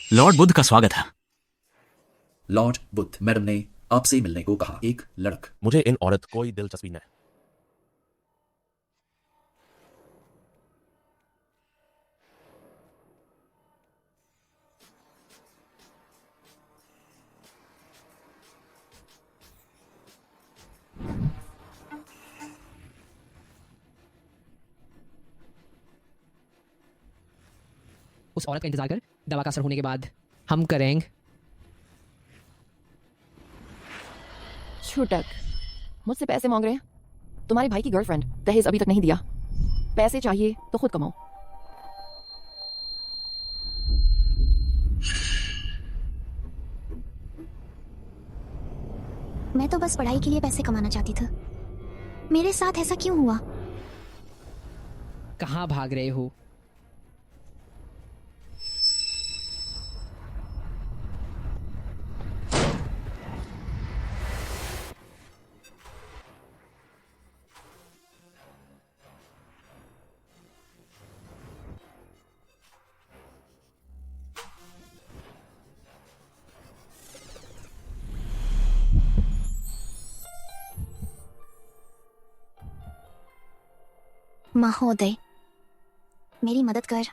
Lord Buddha का स्वागत है। लॉर्ड बुद्ध, मैडम ने आपसे मिलने को कहा। एक लड़क। मुझे इन औरत कोई दिलचस्पी नहीं। उस औरत का इंतजार कर, दवा का असर होने के बाद हम करेंगे। छूटक, मुझसे पैसे मांग रहे हैं। तुम्हारे भाई की गर्लफ्रेंड दहेज अभी तक नहीं दिया। पैसे चाहिए तो खुद कमाओ। मैं तो बस पढ़ाई के लिए पैसे कमाना चाहती थी। मेरे साथ ऐसा क्यों हुआ? कहाँ भाग रहे हो? महोदय, मेरी मदद कर।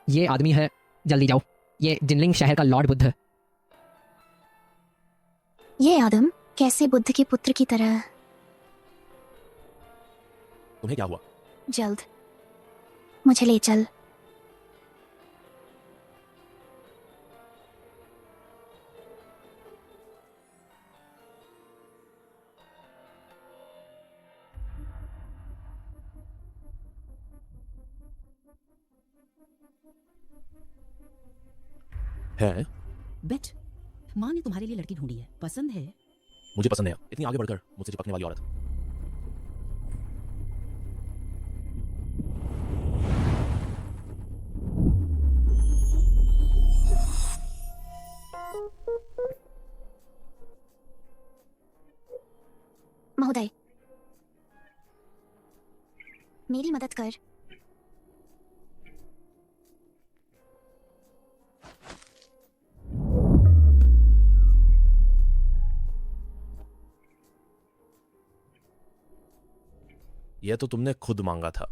ये आदमी है, जल्दी जाओ। ये जिनलिंग शहर का लॉर्ड बुद्ध है। ये आदम कैसे बुद्ध के पुत्र की तरह? तुम्हें क्या हुआ? जल्द मुझे ले चल। है? बेट, माँ ने तुम्हारे लिए लड़की ढूंढी है। पसंद है? मुझे पसंद है। इतनी आगे बढ़कर मुझसे चिपकने वाली औरत। महोदय, मेरी मदद कर। यह तो तुमने खुद मांगा था।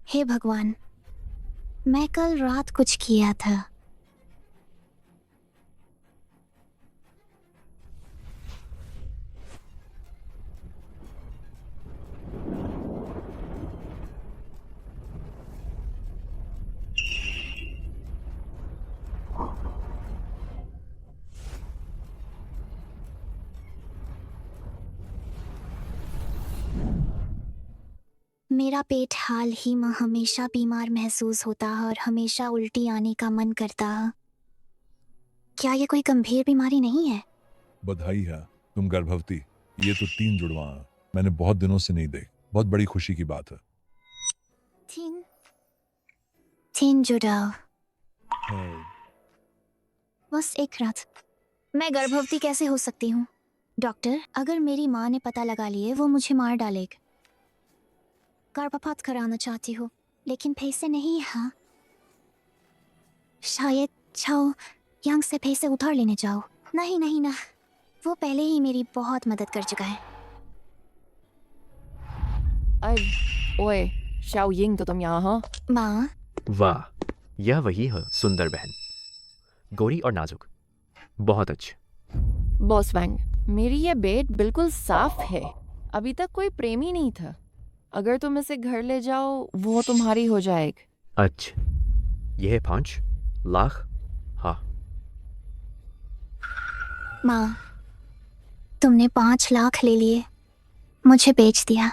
हे भगवान, मैं कल रात कुछ किया था। मेरा पेट हाल ही में हमेशा बीमार महसूस होता है और हमेशा उल्टी आने का मन करता है। क्या ये कोई गंभीर बीमारी नहीं है? बधाई है, तुम गर्भवती। ये तो 3 जुड़वा हैं। मैंने बहुत दिनों से नहीं देख। बहुत बड़ी खुशी की बात है। 3 जुड़ाव। बस एक रात। मैं गर्भवती कैसे हो सकती हूँ? डॉक्टर, अगर मेरी माँ ने पता लगा लिए वो मुझे मार डालेगी। गर्भपात कराना चाहती हूँ लेकिन पैसे नहीं है। हाँ, शायद जाओ यंग से पैसे उधार लेने जाओ। नहीं नहीं ना, वो पहले ही मेरी बहुत मदद कर चुका है। ओए, शाओ यिंग, तो तुम यहाँ हो? माँ, वाह, यह वही है सुंदर बहन, गोरी और नाजुक, बहुत अच्छी। बॉस वैंग, मेरी ये बेड बिल्कुल साफ है। अभी तक कोई प्रेमी नहीं था। अगर तुम इसे घर ले जाओ वो तुम्हारी हो जाएगी। अच्छा, यह 5 लाख? हाँ। माँ, तुमने 5 लाख ले लिए, मुझे बेच दिया।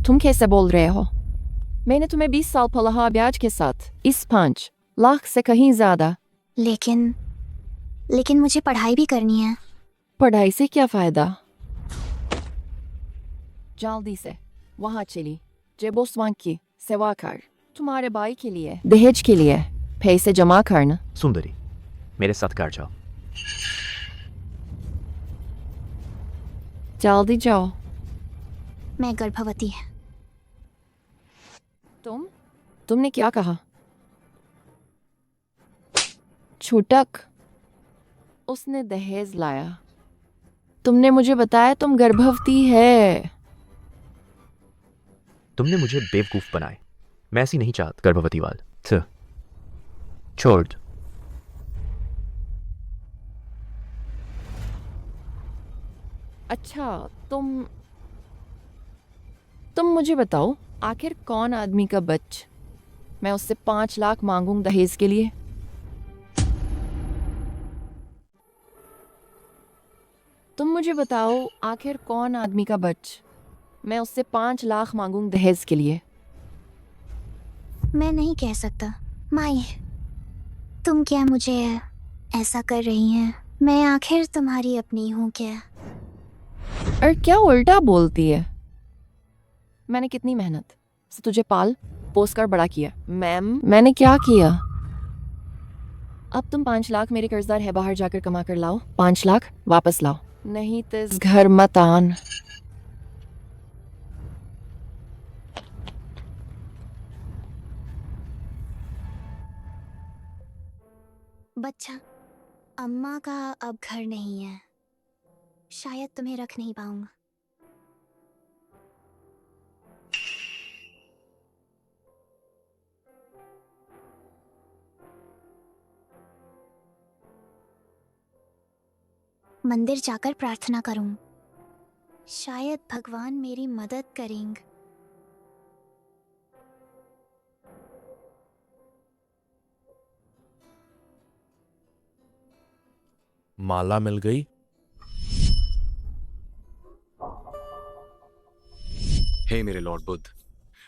तुम कैसे बोल रहे हो? मैंने तुम्हें 20 साल पढ़ा ब्याज के साथ। इस 5 लाख से कहीं ज्यादा। लेकिन लेकिन मुझे पढ़ाई भी करनी है। पढ़ाई से क्या फायदा? जल्दी से वहाँ चली, जेबोस्वांग की सेवा कर। तुम्हारे भाई के लिए, दहेज के लिए पैसे जमा करना। सुंदरी, मेरे साथ घर जाओ। जल्दी जाओ। मैं गर्भवती। तुमने क्या कहा? छूटक, उसने दहेज लाया। तुमने मुझे बताया तुम गर्भवती है। तुमने मुझे बेवकूफ बनाए। मैं ऐसी नहीं चाहत गर्भवती वाल। छोड़। अच्छा, तुम मुझे बताओ, आखिर कौन आदमी का बच? मैं उससे 5 लाख मांगूं दहेज के लिए। तुम मुझे बताओ, आखिर कौन आदमी का बच? मैं उससे 5 लाख मांगूं दहेज के लिए। मैं नहीं कह सकता। माई, तुम क्या मुझे ऐसा कर रही हैं? मैं आखिर तुम्हारी अपनी हूँ क्या? और क्या उल्टा बोलती है? मैंने कितनी मेहनत से तुझे पाल पोस कर बड़ा किया। मैम, मैंने क्या किया? अब तुम 5 लाख मेरे कर्जदार है, बाहर जाकर कमा कर लाओ। 5 लाख वापस लाओ, नहीं तो इस घर मत आन। बच्चा, अम्मा का अब घर नहीं है। शायद तुम्हें रख नहीं पाऊंगा। मंदिर जाकर प्रार्थना करूं। शायद भगवान मेरी मदद करेंगे। माला मिल गई। हे मेरे लॉर्ड बुद्ध,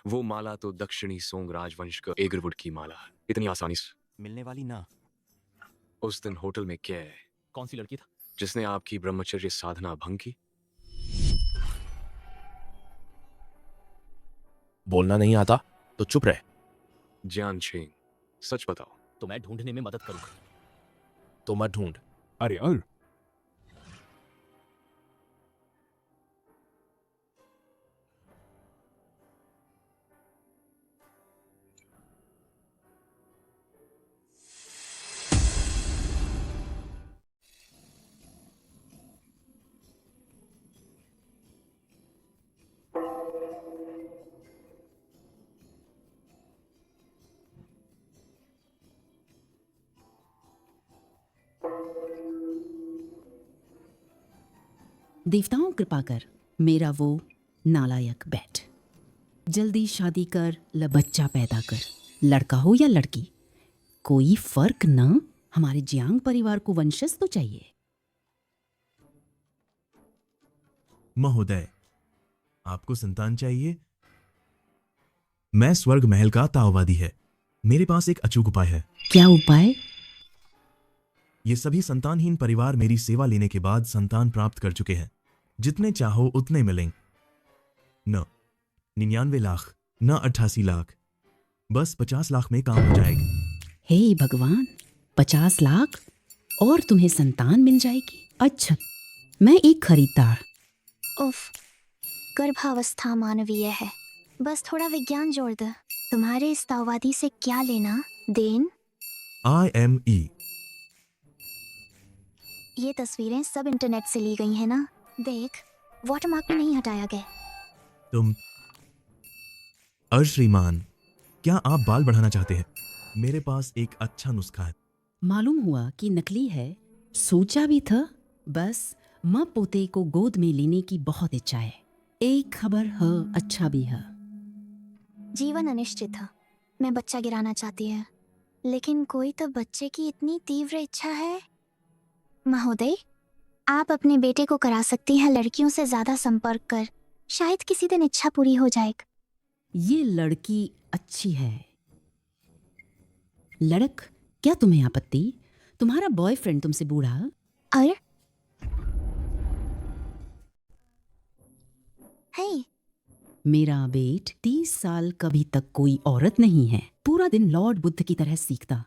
वो माला तो दक्षिणी सोंग राजवंश का एगरवुड की माला है। इतनी आसानी से मिलने वाली ना। उस दिन होटल में क्या है कौन सी लड़की था? जिसने आपकी ब्रह्मचर्य साधना भंग की? बोलना नहीं आता तो चुप रहे। जियान छेंग, सच बताओ। तो मैं ढूंढने में मदद करूंगा। तो मत ढूंढ। अरे यार, देवताओं कृपा कर, मेरा वो नालायक बेट। जल्दी शादी कर, बच्चा पैदा कर। लड़का हो या लड़की, कोई फर्क ना। हमारे जियांग परिवार को वंशज तो चाहिए। महोदय, आपको संतान चाहिए? मैं स्वर्ग महल का ताओवादी है। मेरे पास एक अचूक उपाय है। क्या उपाय? ये सभी संतानहीन परिवार मेरी सेवा लेने के बाद संतान प्राप्त कर चुके हैं। जितने चाहो उतने मिलेंगे। न 99 लाख, न 88 लाख, बस 50 लाख में काम हो जाएगा। हे भगवान, 50 लाख और तुम्हें संतान मिल जाएगी। अच्छा, मैं एक खरीदार। उफ, गर्भावस्था मानवीय है। बस थोड़ा विज्ञान जोड़ दो। तुम्हारे इस ताओवादी से क्या लेना देन? IME। ये तस्वीरें सब इंटरनेट से ली गई हैं ना? देख, वाटरमार्क भी नहीं हटाया गया। तुम श्रीमान, क्या आप बाल बढ़ाना चाहते हैं? मेरे पास एक अच्छा नुस्खा है। मालूम हुआ कि नकली है। सोचा भी था, बस माँ पोते को गोद में लेने की बहुत इच्छा है। एक खबर है, अच्छा भी है। जीवन अनिश्चित था। मैं बच्चा गिराना चाहती है, लेकिन कोई तो बच्चे की इतनी तीव्र इच्छा है। महोदय, आप अपने बेटे को करा सकती हैं लड़कियों से ज्यादा संपर्क कर। शायद किसी दिन इच्छा पूरी हो जाएगी। ये लड़की अच्छी है। लड़क, क्या तुम्हें आपत्ति? तुम्हारा बॉयफ्रेंड तुमसे बूढ़ा और हे, मेरा बेट 30 साल कभी तक कोई औरत नहीं है। पूरा दिन लॉर्ड बुद्ध की तरह सीखता,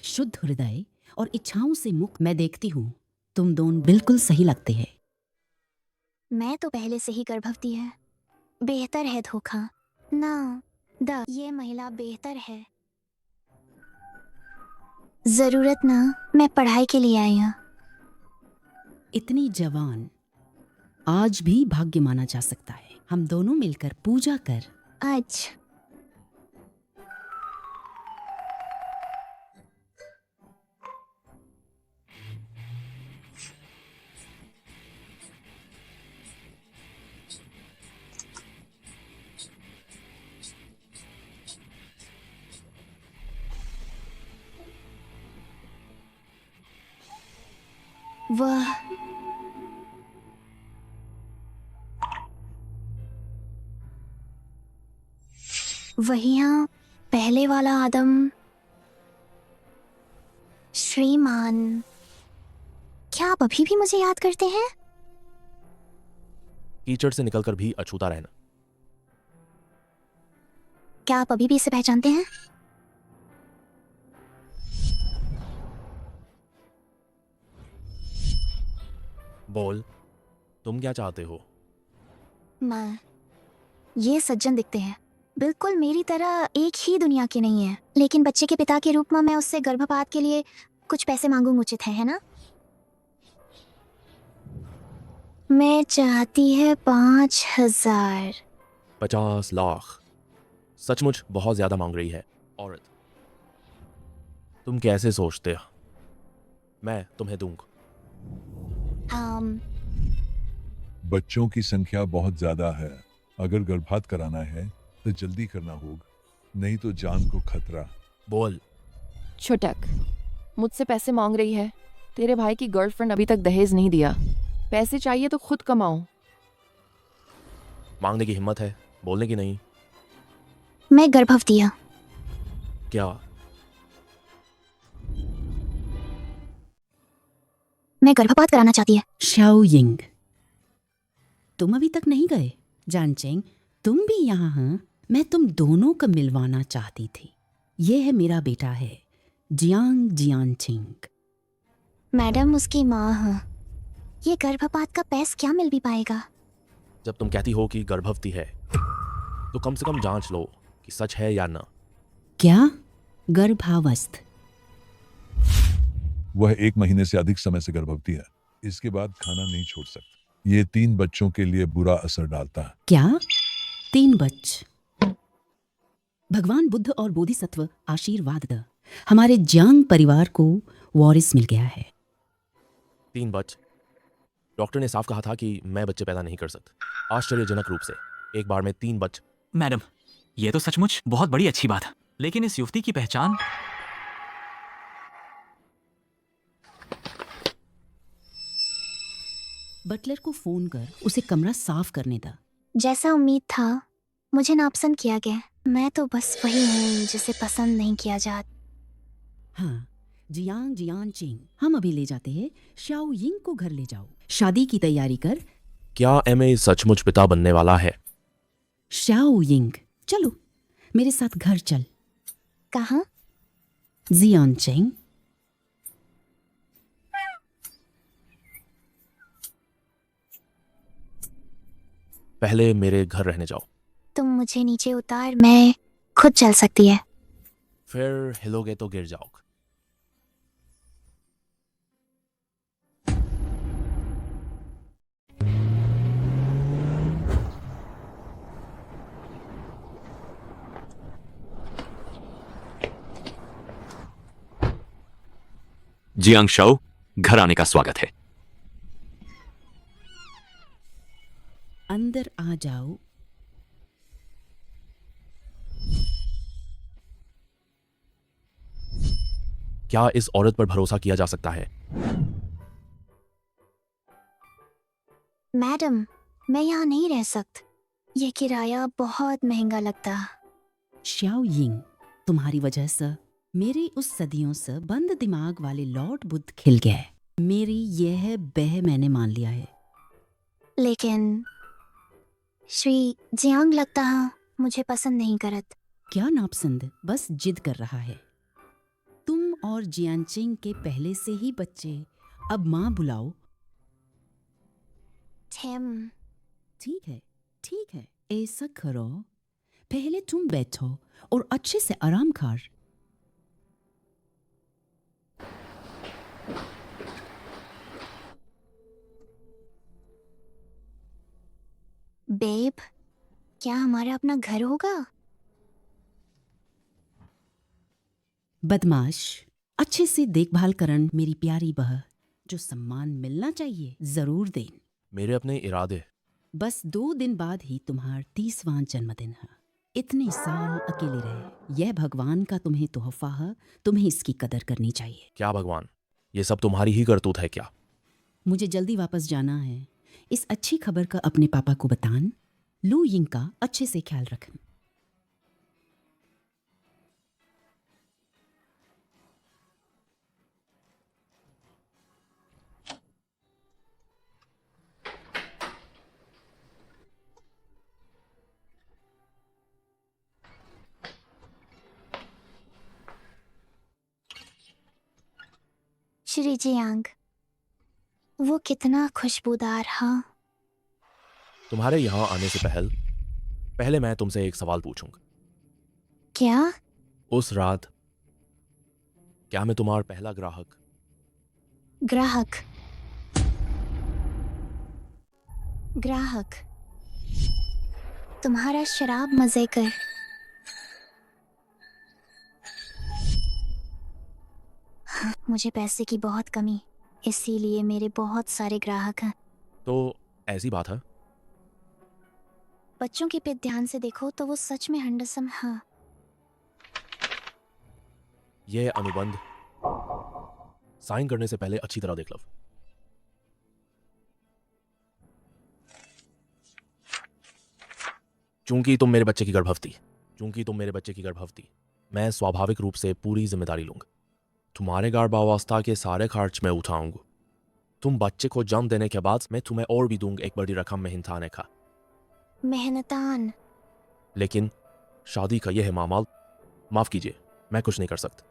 शुद्ध हृदय और इच्छाओं से मुक्त। मैं देखती हूँ तुम दोनों बिल्कुल सही लगते हैं। मैं तो पहले से ही गर्भवती है। बेहतर है धोखा ना द ये महिला बेहतर है। जरूरत ना, मैं पढ़ाई के लिए आई हूँ। इतनी जवान आज भी भाग्य माना जा सकता है। हम दोनों मिलकर पूजा कर। आज वह वही हाँ, पहले वाला आदम। श्रीमान, क्या आप अभी भी मुझे याद करते हैं? कीचड़ से निकलकर भी अछूता रहना। क्या आप अभी भी इसे पहचानते हैं? बोल, तुम क्या चाहते हो? मैं ये सज्जन दिखते हैं, बिल्कुल मेरी तरह एक ही दुनिया के नहीं है, लेकिन बच्चे के पिता के रूप में मैं उससे गर्भपात के लिए कुछ पैसे मांगूं उचित है ना? मैं चाहती है 5,000। 50 लाख सचमुच बहुत ज्यादा मांग रही है औरत। तुम कैसे सोचते हो? मैं तुम्हें दूंगा। बच्चों की संख्या बहुत ज्यादा है। अगर गर्भपात कराना है तो जल्दी करना होगा, नहीं तो जान को खतरा। बोल। छुटक, मुझसे पैसे मांग रही है। तेरे भाई की गर्लफ्रेंड अभी तक दहेज नहीं दिया। पैसे चाहिए तो खुद कमाओ। मांगने की हिम्मत है, बोलने की नहीं। मैं गर्भवती हूँ। क्या? मैं गर्भपात कराना चाहती है। शाओ यिंग, तुम अभी तक नहीं गए। जानचेंग, तुम भी यहाँ हैं। मैं तुम दोनों को मिलवाना चाहती थी। ये है मेरा बेटा है, जियांग जियांचिंग। मैडम उसकी माँ है। ये गर्भपात का पैस क्या मिल भी पाएगा? जब तुम कहती हो कि गर्भवती है तो कम से कम जांच लो कि सच है या ना। क्या? गर्भावस्थ? वह 1 महीने से अधिक समय से गर्भवती है। इसके बाद खाना नहीं छोड़ सकती। ये 3 बच्चों के लिए बुरा असर डालता है। क्या? 3 बच्चे? भगवान बुद्ध और बोधिसत्व आशीर्वाद द। हमारे जियांग परिवार को वारिस मिल गया है। 3 बच्चे? डॉक्टर ने साफ कहा था कि मैं बच्चे पैदा नहीं कर सकता। आश्चर्यजनक रूप से एक बार में 3 बच्चे। मैडम, ये तो सचमुच बहुत बड़ी अच्छी बात है, लेकिन इस युवती की पहचान। बटलर को फोन कर उसे कमरा साफ करने दा। जैसा उम्मीद था, मुझे नापसंद किया गया। मैं तो बस वही हूँ जिसे पसंद नहीं किया जाता। हाँ, जियांग जियांचिंग, हम अभी ले जाते हैं। शाओ यिंग को घर ले जाओ। शादी की तैयारी कर। क्या एमए सचमुच पिता बनने वाला है? शाओ यिंग, चलो मेरे साथ घर चल। कहाँ? जियांचिंग। पहले मेरे घर रहने जाओ। तुम मुझे नीचे उतार, मैं खुद चल सकती है। फिर हिलोगे तो गिर जाओगे। जियांग शाओ, घर आने का स्वागत है। अंदर आ जाओ। क्या इस औरत पर भरोसा किया जा सकता है? मैडम, मैं यहाँ नहीं रह सकती। ये किराया बहुत महंगा लगता। शाओ यिंग, तुम्हारी वजह से मेरी उस सदियों से बंद दिमाग वाले लॉर्ड बुद्ध खिल गए। मेरी यह बह मैंने मान लिया है। लेकिन श्री जियांग लगता है मुझे पसंद नहीं करत। क्या नापसंद, बस जिद कर रहा है। तुम और जियांचिंग के पहले से ही बच्चे, अब माँ बुलाओ। ठेम, ठीक है, ऐसा करो। पहले तुम बैठो और अच्छे से आराम कर। बेब, क्या हमारा अपना घर होगा? बदमाश, अच्छे से देखभाल करन मेरी प्यारी बह। जो सम्मान मिलना चाहिए जरूर दें। मेरे अपने इरादे। बस 2 दिन बाद ही तुम्हारा 30वां जन्मदिन है। इतने साल अकेले रहे, यह भगवान का तुम्हें तोहफा है। तुम्हें इसकी कदर करनी चाहिए। क्या भगवान, ये सब तुम्हारी ही करतूत है क्या? मुझे जल्दी वापस जाना है। इस अच्छी खबर का अपने पापा को बतान। लू यिंग का अच्छे से ख्याल रखें। श्री जियांग, वो कितना खुशबूदार है। तुम्हारे यहाँ आने से पहले मैं तुमसे एक सवाल पूछूंगा। क्या? उस रात क्या मैं तुम्हारा पहला ग्राहक? तुम्हारा शराब मजे कर। मुझे पैसे की बहुत कमी, इसीलिए मेरे बहुत सारे ग्राहक हैं। तो ऐसी बात है? बच्चों के पे ध्यान से देखो तो वो सच में हैंडसम है। यह अनुबंध साइन करने से पहले अच्छी तरह देख लो। चूंकि तुम मेरे बच्चे की गर्भवती, मैं स्वाभाविक रूप से पूरी जिम्मेदारी लूंगा। तुम्हारे गर्भावस्था के सारे खर्च मैं उठाऊंगा। तुम बच्चे को जन्म देने के बाद मैं तुम्हें और भी दूंगा एक बड़ी रकम मेहनताने का। मेहनतान? लेकिन शादी का यह है मामला, माफ कीजिए, मैं कुछ नहीं कर सकता।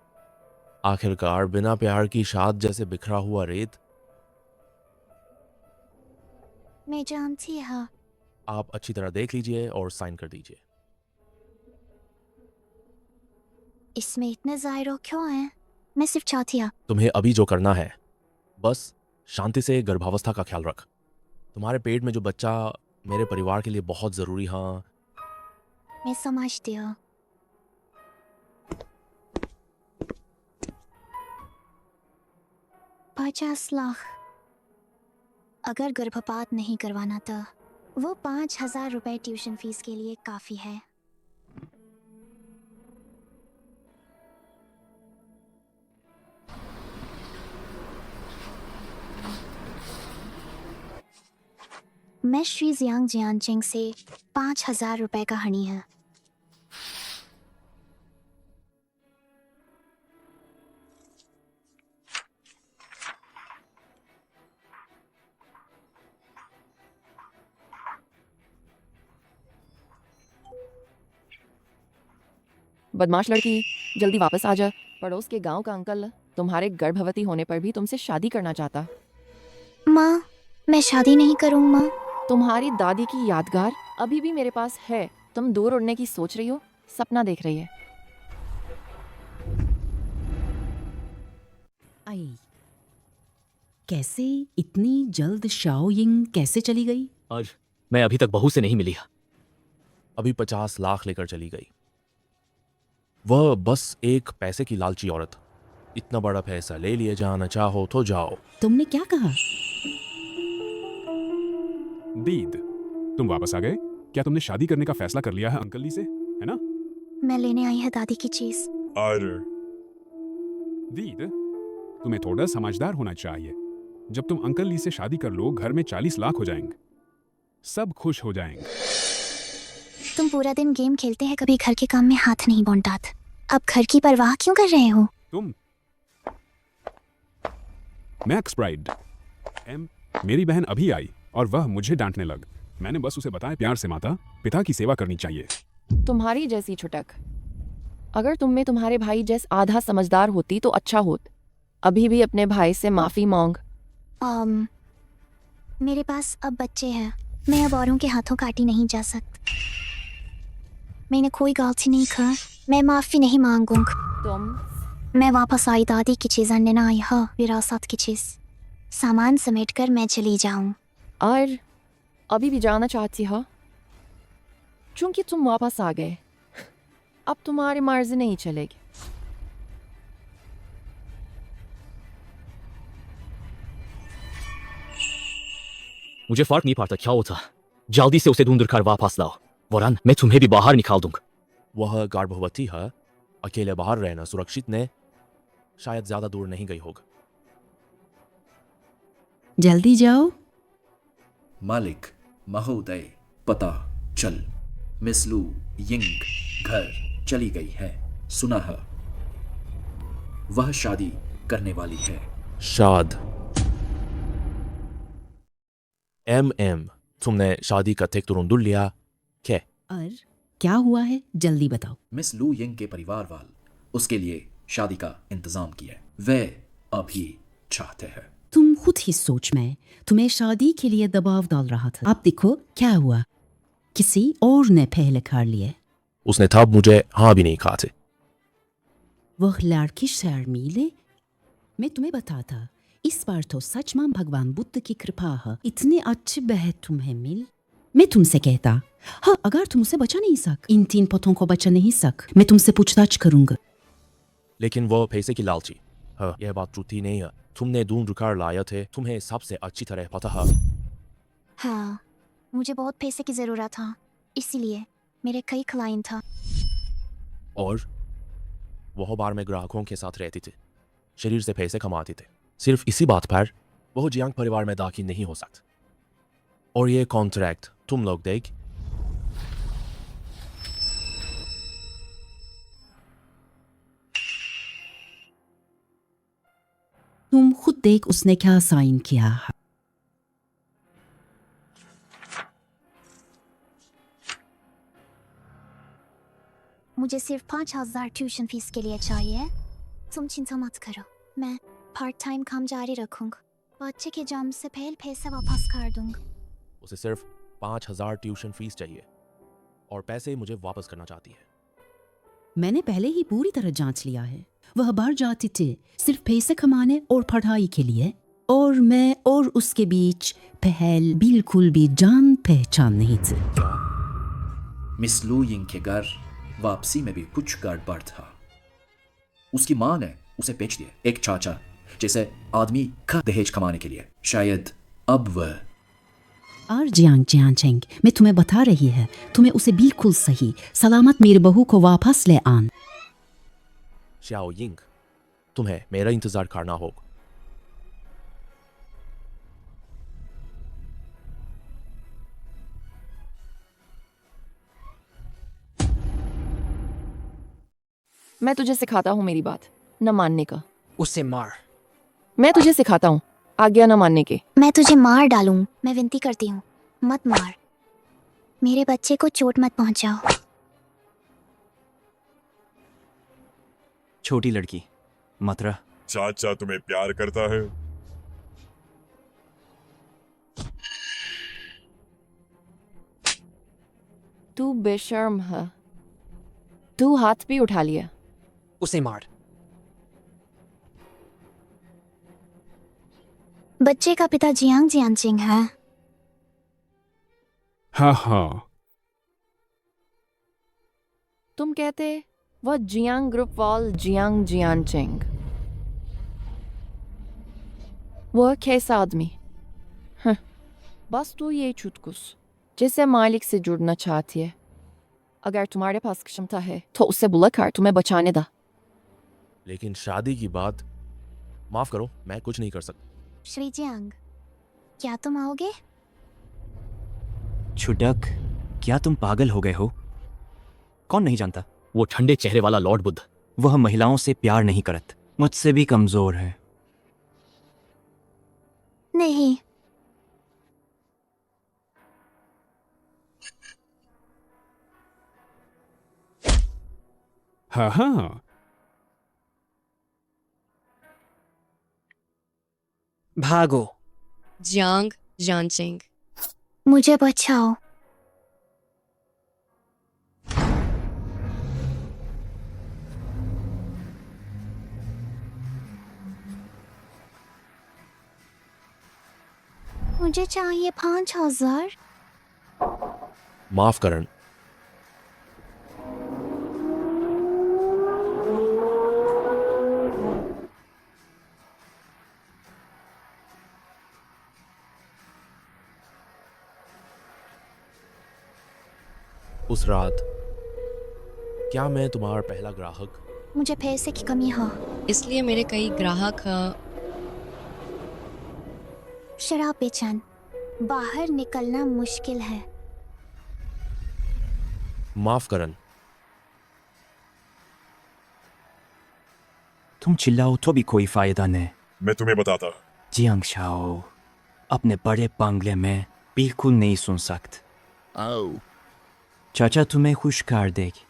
आखिरकार बिना प्यार की शाद जैसे बिखरा हुआ रेत। मैं जानती हूँ। आप अच्छी तरह देख लीजिए और साइन कर दीजिए। इसमें इतने ज़ायरो क्यों हैं? मैं सिर्फ चाहती हूँ। तुम्हें अभी जो करना है, बस शांति से गर्भावस्था का ख्याल रख। तुम्हारे पेट में जो बच्चा मेरे परिवार के लिए बहुत जरूरी है। मैं समझती हूँ। $50 लाख। अगर गर्भपात नहीं करवाना तो वो 5,000 रुपए ट्यूशन फीस के लिए काफी है। मैं श्री जियांग जियांचिंग से 5,000 रुपए का हनी है। बदमाश लड़की, जल्दी वापस आ जा। पड़ोस के गांव का अंकल तुम्हारे गर्भवती होने पर भी तुमसे शादी करना चाहता। माँ, मैं शादी नहीं करूँ माँ। तुम्हारी दादी की यादगार अभी भी मेरे पास है। तुम दूर उड़ने की सोच रही हो, सपना देख रही है। आई, कैसे इतनी जल्द शाओ यिंग कैसे चली गई? और मैं अभी तक बहू से नहीं मिली। अभी 50 लाख लेकर चली गई। वह बस एक पैसे की लालची औरत। इतना बड़ा पैसा ले लिए, जाना चाहो तो जाओ। तुमने क्या कहा? दीद, तुम वापस आ गए? क्या तुमने शादी करने का फैसला कर लिया है अंकल ली से, है ना? मैं लेने आई है दादी की चीज। अरे दीद, तुम्हें थोड़ा समझदार होना चाहिए। जब तुम अंकल ली से शादी कर लो, घर में 40 लाख हो जाएंगे, सब खुश हो जाएंगे। तुम पूरा दिन गेम खेलते हैं, कभी घर के काम में हाथ नहीं बौंटात। अब घर की परवाह क्यों कर रहे हो? तुम मैक्स ब्राइड एम मेरी बहन अभी आई और वह मुझे डांटने लग। मैंने बस उसे बताया प्यार से माता पिता की सेवा करनी चाहिए। तुम्हारी जैसी छुटक। अगर तुम में तुम्हारे भाई जैस आधा समझदार होती तो अच्छा होत। अभी भी अपने भाई से माफी मांग। मेरे पास अब बच्चे हैं। मैं अब औरों के हाथों काटी नहीं जा सकती। मैंने कोई गलती नहीं कर। मैं माफी नहीं मांगूंगा। मैं वापस आई दादी की चीज अन्य ना आई है विरासत की चीज। सामान समेट कर मैं चली जाऊं। और अभी भी जाना चाहती हो? चूंकि तुम वापस आ गए, अब तुम्हारी मर्जी नहीं चलेगी। मुझे फर्क नहीं पड़ता क्या होता, जल्दी से उसे ढूंढ कर वापस लाओ, वरन मैं तुम्हें भी बाहर निकाल दूंगा। वह गर्भवती है, अकेले बाहर रहना सुरक्षित ने शायद ज्यादा दूर नहीं गई होगा। जल्दी जाओ। मालिक महोदय, पता चल मिस लू यिंग घर चली गई है। सुना है वह शादी करने वाली है। शाद एम तुमने शादी का tek तुरंत लिया क्या? और क्या हुआ है जल्दी बताओ। मिस लू यिंग के परिवार वाल उसके लिए शादी का इंतजाम किया। वे अभी चाहते हैं। तुम खुद ही सोच, मैं तुम्हें शादी के लिए दबाव डाल रहा था। अब देखो क्या हुआ, किसी और ने पहले कर लिए। उसने तब मुझे हाँ भी नहीं कहा थे। वह लड़की शर्मीले। मैं तुम्हें बताता, इस बार तो सच में भगवान बुद्ध की कृपा है। इतनी अच्छी बहन तुम्हें मिल। मैं तुमसे कहता, हाँ अगर तुम उसे बचा नहीं सक, इन 3 पतों को बचा नहीं सक, मैं तुमसे पूछताछ करूंगा। लेकिन वो पैसे की लालची। हाँ, यह बात झूठी नहीं है। तुमने ढूंढ कर लाया थे, तुम्हें सबसे अच्छी तरह पता है। हाँ, मुझे बहुत पैसे की जरूरत था, इसीलिए मेरे कई क्लाइंट था। और वह बार में ग्राहकों के साथ रहती थी, शरीर से पैसे कमाती थे। सिर्फ इसी बात पर वह जियांग परिवार में दाखिल नहीं हो सकता। और ये कॉन्ट्रैक्ट तुम लोग देख। तुम खुद देख उसने क्या साइन किया है। मुझे सिर्फ 5,000 ट्यूशन फीस के लिए चाहिए। तुम चिंता मत करो, मैं पार्ट टाइम काम जारी रखूंगा। बच्चे के जन्म से पहले पैसे वापस कर दूंगा। उसे सिर्फ 5,000 ट्यूशन फीस चाहिए और पैसे मुझे वापस करना चाहती है। मैंने पहले ही पूरी तरह जांच लिया है। वह बाहर जाती थी सिर्फ पैसे कमाने और पढ़ाई के लिए, और मैं और उसके बीच पहल बिल्कुल भी जान पहचान नहीं थी। मिस लू यिंग के घर वापसी में भी कुछ गड़बड़ था। उसकी मां ने उसे बेच दिया एक चाचा जैसे आदमी का दहेज कमाने के लिए। शायद अब वह और जियांग चेंग, मैं तुम्हें बता रही है, तुम्हें उसे बिल्कुल सही सलामत मेरी बहू को वापस ले आन। श्याओ यिंग, तुम्हें मेरा इंतजार करना होगा। मैं तुझे सिखाता हूँ मेरी बात न मानने का। उसे मार। मैं तुझे सिखाता हूँ आज्ञा न मानने के। मैं तुझे मार डालूं। मैं विनती करती हूँ, मत मार। मेरे बच्चे को चोट मत पहुंचाओ। छोटी लड़की मत रह। चाचा तुम्हें प्यार करता है। तू बेशर्म है। तू हाथ भी उठा लिया। उसे मार। बच्चे का पिता जियांग जियांचिंग है। हाँ तुम कहते वह जियांग ग्रुप वाल जियांग जियांचिंग। वह कैसा आदमी? बस तू ये चुटकुस जिससे मालिक से जुड़ना चाहती है। अगर तुम्हारे पास क्षमता है तो उसे बुलाकर तुम्हें बचाने दा। लेकिन शादी की बात, माफ करो, मैं कुछ नहीं कर सकता। श्री जियांग, क्या तुम आओगे? छुटक, क्या तुम पागल हो गए हो? कौन नहीं जानता, वो ठंडे चेहरे वाला लॉर्ड बुद्ध वह महिलाओं से प्यार नहीं करत, मुझसे भी कमजोर है। नहीं, हाँ हाँ, भागो। जियांग जानचिंग। मुझे बचाओ। मुझे चाहिए 5,000। माफ करण। उस रात क्या मैं तुम्हारा पहला ग्राहक? मुझे पैसे की कमी है। इसलिए मेरे कई ग्राहक शराब बेचन, बाहर निकलना मुश्किल है। माफ करन। तुम चिल्लाओ तो भी कोई फायदा नहीं। मैं तुम्हें बताता। जियांग शाओ अपने बड़े बंगले में बिल्कुल नहीं सुन सकते। चाचा तुम्हें खुश कर देगी।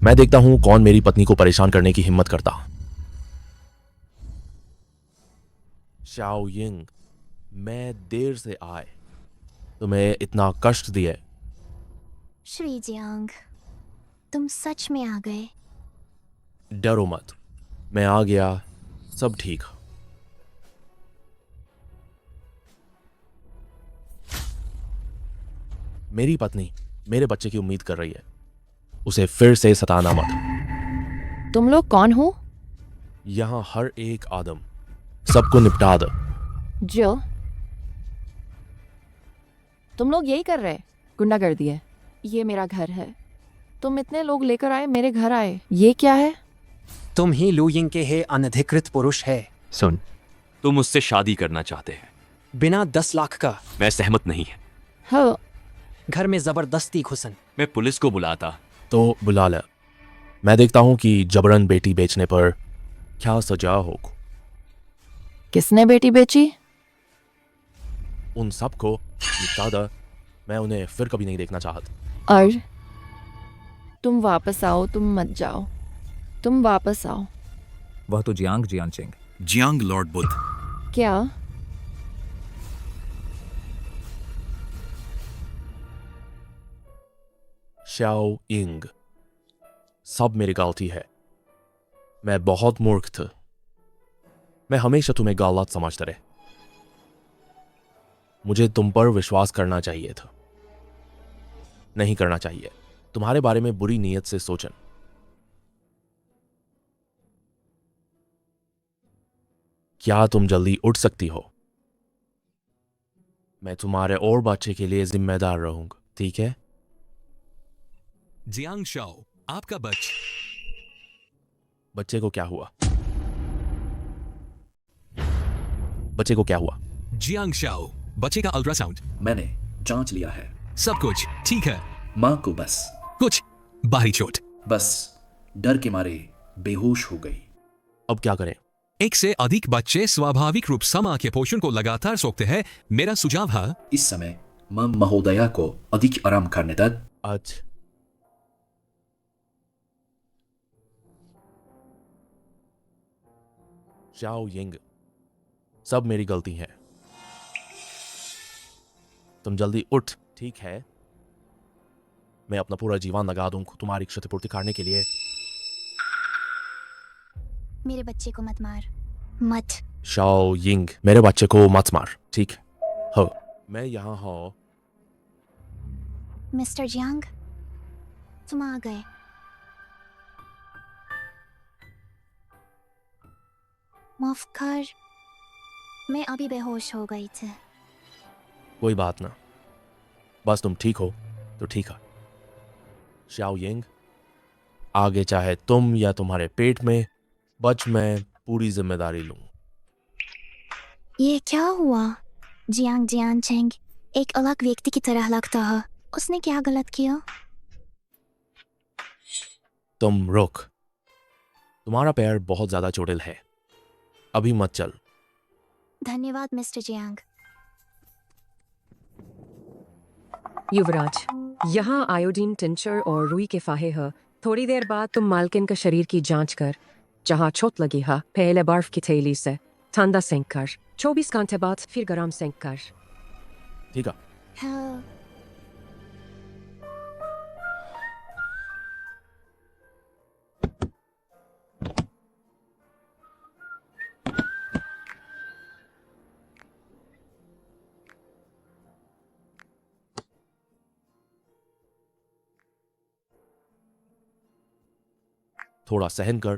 मैं देखता हूं कौन मेरी पत्नी को परेशान करने की हिम्मत करता। शाओ यिंग, मैं देर से आए, तुम्हें इतना कष्ट दिए। श्री जियांग, तुम सच में आ गए। डरो मत, मैं आ गया, सब ठीक। मेरी पत्नी मेरे बच्चे की उम्मीद कर रही है, उसे फिर से सताना मत। तुम लोग कौन हो? यहां हर एक आदम, सबको निपटा दो। जो तुम लोग यही कर रहे? गुंडागर्दी है। ये मेरा घर है, तुम इतने लोग लेकर आए, मेरे घर आए, ये क्या है? तुम ही लू यिंग के है अनधिकृत पुरुष है। सुन, तुम मुझसे शादी करना चाहते हैं बिना 10 लाख का। मैं सहमत नहीं है। हाँ। घर में जबरदस्ती घुसन। मैं पुलिस को बुलाता। तो बुला ले, मैं देखता हूं कि जबरन बेटी बेचने पर क्या सजा हो। किसने बेटी बेची? उन सबको निपटा दे, मैं उन्हें फिर कभी नहीं देखना चाहता। और तुम वापस आओ, तुम मत जाओ, तुम वापस आओ। वह तो Jiang Jianqing. Jiang lord Buddha. क्या? शाओ यिंग, सब मेरी गलती है। मैं बहुत मूर्ख था। मैं हमेशा तुम्हें गलत समझता रहे। मुझे तुम पर विश्वास करना चाहिए था, नहीं करना चाहिए। तुम्हारे बारे में बुरी नीयत से सोचन। क्या तुम जल्दी उठ सकती हो? मैं तुम्हारे और बच्चे के लिए जिम्मेदार रहूंगा, ठीक है? जियांग शाओ, आपका बच्चे को क्या हुआ? बच्चे को क्या हुआ? जियांग शाओ, बच्चे का अल्ट्रासाउंड मैंने जांच लिया है, सब कुछ ठीक है। मां को बस कुछ बाहरी चोट, बस डर के मारे बेहोश हो गई। अब क्या करें? एक से अधिक बच्चे स्वाभाविक रूप से मां के पोषण को लगातार सोखते हैं। मेरा सुझाव है इस समय मां महोदया को अधिक आराम करने तक। अच्छा, शाओ यिंग, सब मेरी गलती है। तुम जल्दी उठ, ठीक है? मैं अपना पूरा जीवन लगा दूंगा तुम्हारी क्षतिपूर्ति करने के लिए। मेरे बच्चे को मत मार, मत। शाओ यिंग, मेरे बच्चे को मत मार, ठीक? हो, मैं यहां हूं। मिस्टर जियांग, तुम आ गए। माफ कर, मैं अभी बेहोश हो गई थी। कोई बात ना, बस तुम ठीक हो तो ठीक है। शाओ यिंग, आगे चाहे तुम या तुम्हारे पेट में बच, मैं पूरी जिम्मेदारी लूं। ये क्या हुआ? जियांग जियानचेंग एक अलग व्यक्ति की तरह लगता है। उसने क्या गलत किया? तुम रुक, तुम्हारा पैर बहुत ज्यादा चोटिल है, अभी मत चल। धन्यवाद मिस्टर जियांग। युवराज, यहाँ आयोडीन टिंचर और रुई के फाहे हैं। थोड़ी देर बाद तुम मालकिन का शरीर की जांच कर, जहाँ चोट लगी है पहले बर्फ की थैली से ठंडा सेंक कर, 24 घंटे बाद फिर गर्म सेंक कर। ठीक है। हाँ। थोड़ा सहन कर।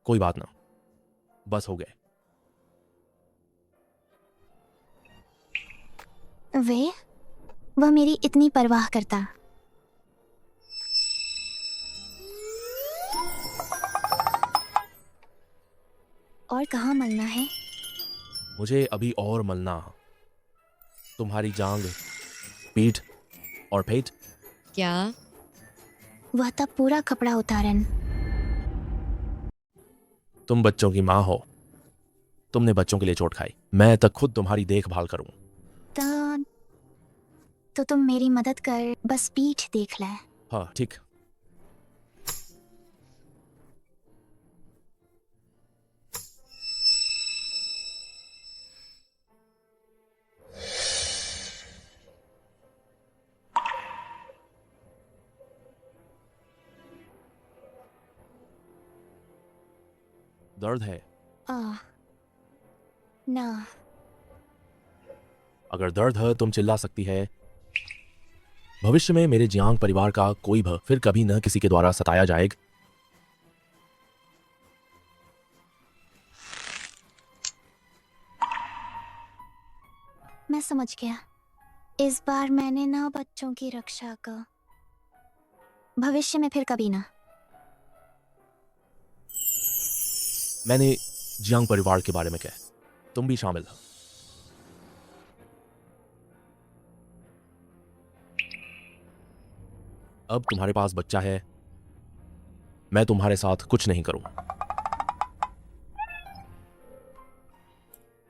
कोई बात ना, बस हो गए। वह मेरी इतनी परवाह करता। और कहाँ मलना है? मुझे अभी और मलना, तुम्हारी जांग, पीठ और पेट। क्या? वह तब पूरा कपड़ा उतारन। तुम बच्चों की माँ हो, तुमने बच्चों के लिए चोट खाई, मैं तक खुद तुम्हारी देखभाल करूं। तो तुम मेरी मदद कर, बस पीठ देख ले। हाँ ठीक। दर्द है? ना। अगर दर्द है तुम चिल्ला सकती है। भविष्य में मेरे जियांग परिवार का कोई भी फिर कभी न किसी के द्वारा सताया जाएगा। मैं समझ गया। इस बार मैंने ना बच्चों की रक्षा का। भविष्य में फिर कभी ना। मैंने जियांग परिवार के बारे में कहा, तुम भी शामिल हो। अब तुम्हारे पास बच्चा है, मैं तुम्हारे साथ कुछ नहीं करूं।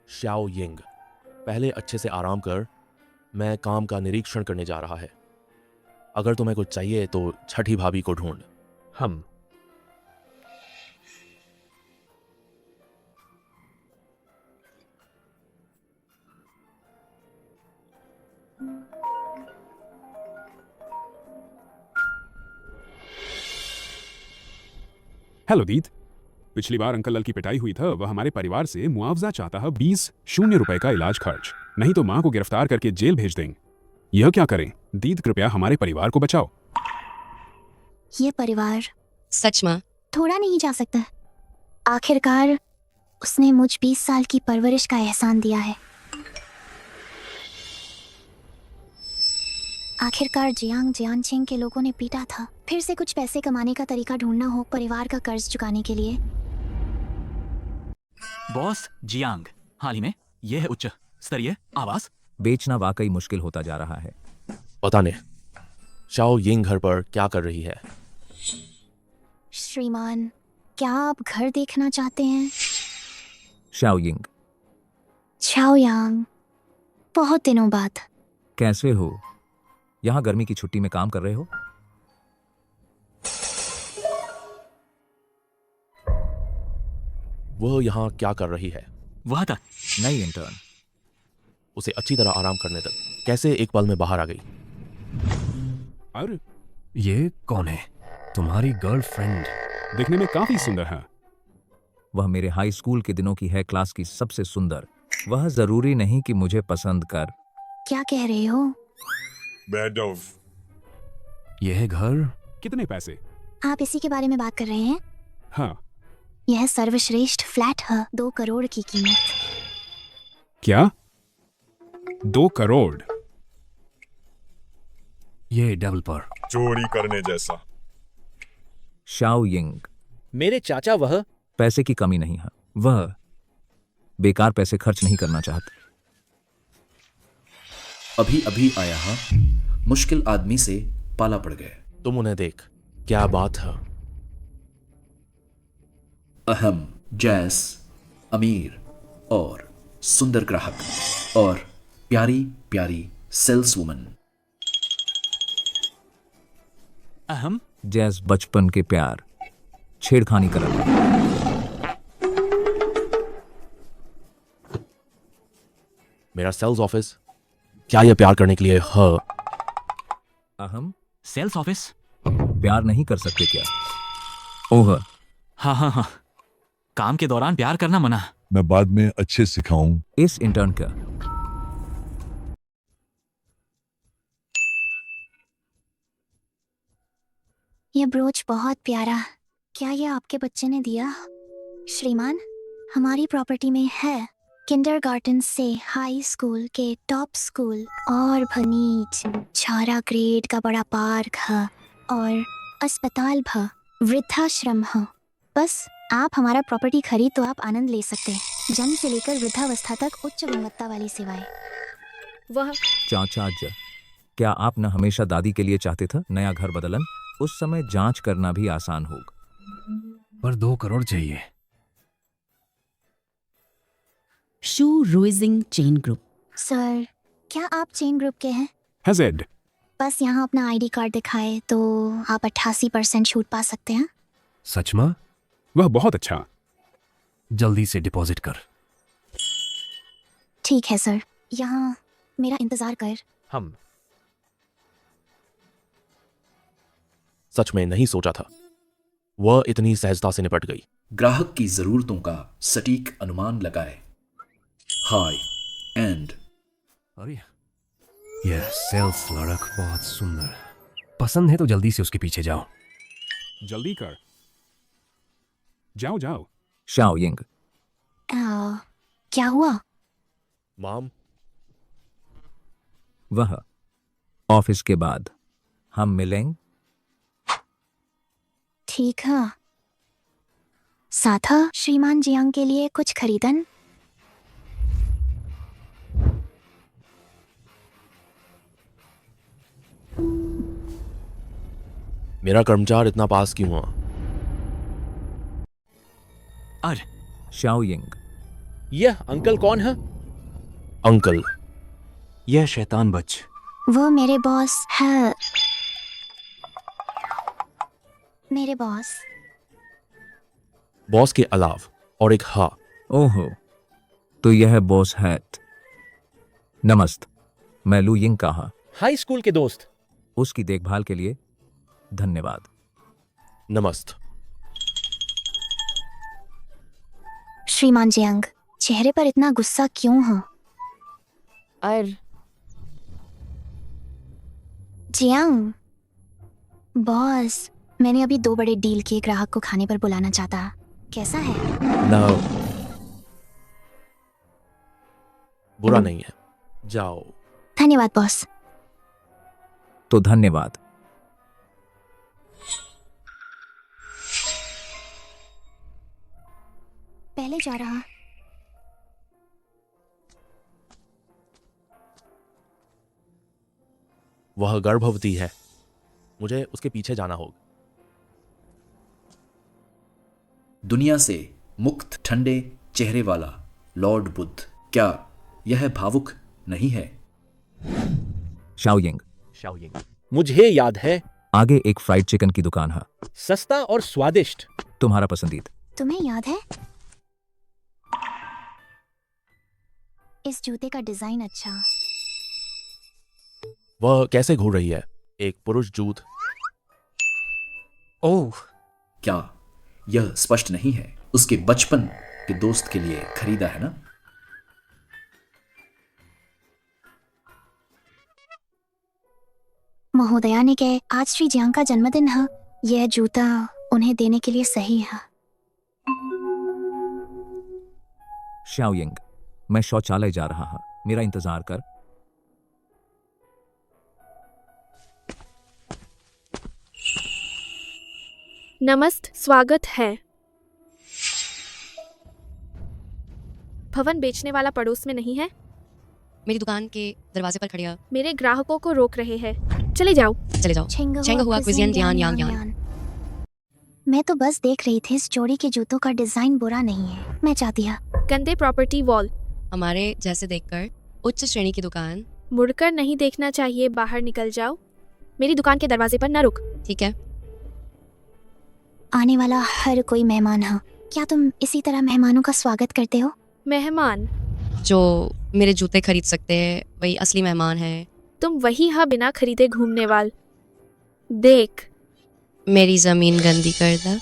शाओ यिंग, पहले अच्छे से आराम कर, मैं काम का निरीक्षण करने जा रहा है। अगर तुम्हें कुछ चाहिए तो छठी भाभी को ढूंढ। हम हेलो दीद, पिछली बार अंकल लल की पिटाई हुई था, वह हमारे परिवार से मुआवजा चाहता है 20,000 रुपए का इलाज खर्च, नहीं तो मां को गिरफ्तार करके जेल भेज देंगे। यह क्या करें? दीद कृपया हमारे परिवार को बचाओ। ये परिवार सच में थोड़ा नहीं जा सकता। आखिरकार उसने मुझ 20 साल की परवरिश का एहसान दिया है। आखिरकार जियांग जियानचेंग के लोगों ने पीटा था। फिर से कुछ पैसे कमाने का तरीका ढूंढना हो परिवार का कर्ज चुकाने के लिए। बॉस जियांग, हाल ही में यह उच्च स्तरीय आवास बेचना वाकई मुश्किल होता जा रहा है। पता नहीं शाओ यिंग घर पर क्या कर रही है। श्रीमान, क्या आप घर देखना चाहते हैं? शाओ यिंग, छाओ यांग, बहुत दिनों बाद। कैसे हो? यहाँ गर्मी की छुट्टी में काम कर रहे हो? वह यहाँ क्या कर रही है? वह था नई इंटर्न। उसे अच्छी तरह आराम करने तक कैसे एक पल में बाहर आ गई। अरे ये कौन है? तुम्हारी गर्लफ्रेंड दिखने में काफी सुंदर है। वह मेरे हाई स्कूल के दिनों की है, क्लास की सबसे सुंदर। वह जरूरी नहीं कि मुझे पसंद कर। क्या कह रहे हो? यह घर कितने पैसे? आप इसी के बारे में बात कर रहे हैं? हाँ, यह सर्वश्रेष्ठ फ्लैट है, 2 करोड़ की कीमत। क्या? 2 करोड़? ये डबल पर चोरी करने जैसा। शाओ यिंग, मेरे चाचा वह पैसे की कमी नहीं है, वह बेकार पैसे खर्च नहीं करना चाहते। अभी अभी आया हा, मुश्किल आदमी से पाला पड़ गए। तुम उन्हें देख, क्या बात है। अहम, जैस, अमीर और सुंदर ग्राहक और प्यारी प्यारी सेल्स वुमन। अहम, जैस बचपन के प्यार, छेड़खानी कर रहा है। मेरा सेल्स ऑफिस, क्या यह प्यार करने के लिए है? अहम, सेल्स ऑफिस प्यार नहीं कर सकते क्या? ओह हाँ हाँ हाँ, काम के दौरान प्यार करना मना। मैं बाद में अच्छे सिखाऊं। इस इंटर्न का यह ब्रोच बहुत प्यारा, क्या यह आपके बच्चे ने दिया? श्रीमान, हमारी प्रॉपर्टी में है किंडरगार्टन से हाई स्कूल के टॉप स्कूल और भनीज 4 ग्रेड का बड़ा पार्क है और अस्पताल भी, वृद्धाश्रम है। बस आप हमारा प्रॉपर्टी खरीद तो आप आनंद ले सकते हैं। जन्म से लेकर वृद्धावस्था तक उच्च गुणवत्ता वाली सेवाएं। वह चाचा जी, क्या आप न हमेशा दादी के लिए चाहते थे नया घर बदलन? उस समय जांच करना भी आसान होगा। पर 2 करोड़ चाहिए। शू रोइजिंग चेन ग्रुप। सर, क्या आप चेन ग्रुप के हैं? हैजेड। बस यहाँ अपना आईडी कार्ड दिखाए तो आप 88% छूट पा सकते हैं। सच में? वह बहुत अच्छा। जल्दी से डिपॉजिट कर। ठीक है सर, यहाँ मेरा इंतजार कर। हम सच में नहीं सोचा था वह इतनी सहजता से निपट गई। ग्राहक की जरूरतों का सटीक अनुमान लगाए। High and. अरे यह सेल्स लड़क बहुत सुंदर, पसंद है तो जल्दी से उसके पीछे जाओ। जल्दी कर, जाओ जाओ। शाओ यिंग, क्या हुआ? माम, वह ऑफिस के बाद हम मिलेंगे। ठीक है। साथा श्रीमान जियांग के लिए कुछ खरीदन? मेरा कर्मचार इतना पास क्यों हुआ? अरे शाओ यिंग, यह अंकल कौन है? अंकल, यह शैतान बच। वो मेरे बॉस है। मेरे बॉस। बॉस के अलाव और एक हा। ओहो, तो यह बॉस है। नमस्त, मैं लू यिंग का हा। हाई स्कूल के दोस्त। उसकी देखभाल के लिए धन्यवाद। नमस्त। श्रीमान जियांग, चेहरे पर इतना गुस्सा क्यों है? जियांग, बॉस, मैंने अभी 2 बड़े डील किए, ग्राहक को खाने पर बुलाना चाहता। कैसा है? ना, बुरा नहीं है, जाओ। धन्यवाद बॉस। तो धन्यवाद। पहले जा रहा। वह गर्भवती है, मुझे उसके पीछे जाना होगा। दुनिया से मुक्त ठंडे चेहरे वाला लॉर्ड बुद्ध, क्या यह भावुक नहीं है? शाओ यिंग, मुझे याद है, आगे एक फ्राइड चिकन की दुकान है, सस्ता और स्वादिष्ट। तुम्हारा पसंदीदा। तुम्हें याद है? इस जूते का डिजाइन अच्छा। वह कैसे घूर रही है? एक पुरुष जूत। ओह, क्या यह स्पष्ट नहीं है? उसके बचपन के दोस्त के लिए खरीदा है ना? महोदया ने कहा आज श्री जियांग का जन्मदिन है, यह जूता उन्हें देने के लिए सही है। शाओयिंग, मैं शौचालय जा रहा हूं, मेरा इंतजार कर। नमस्त, स्वागत है। भवन बेचने वाला पड़ोस में नहीं है? मेरी दुकान के दरवाजे पर खड़िया। मेरे ग्राहकों को रोक रहे हैं। चले जाओ। चले जाओ। चेंग हुआ क्विजियन ध्यान यांग यान। मैं तो बस देख रही थी, इस जोड़ी के जूतों का डिजाइन बुरा नहीं है, मैं चाहती हूँ। गंदे प्रॉपर्टी वॉल। हमारे जैसे देखकर उच्च श्रेणी की दुकान। मुड़कर नहीं देखना चाहिए, बाहर निकल जाओ। मेरी दुकान के दरवाजे पर न रुक। ठीक है। आने वाला हर कोई मेहमान है। क्या तुम इसी तरह मेहमानों का स्वागत करते हो? मेहमान जो मेरे जूते खरीद सकते हैं वही असली मेहमान है। तुम वही हा बिना खरीदे घूमने वाल। देख, मेरी जमीन गंदी कर दा।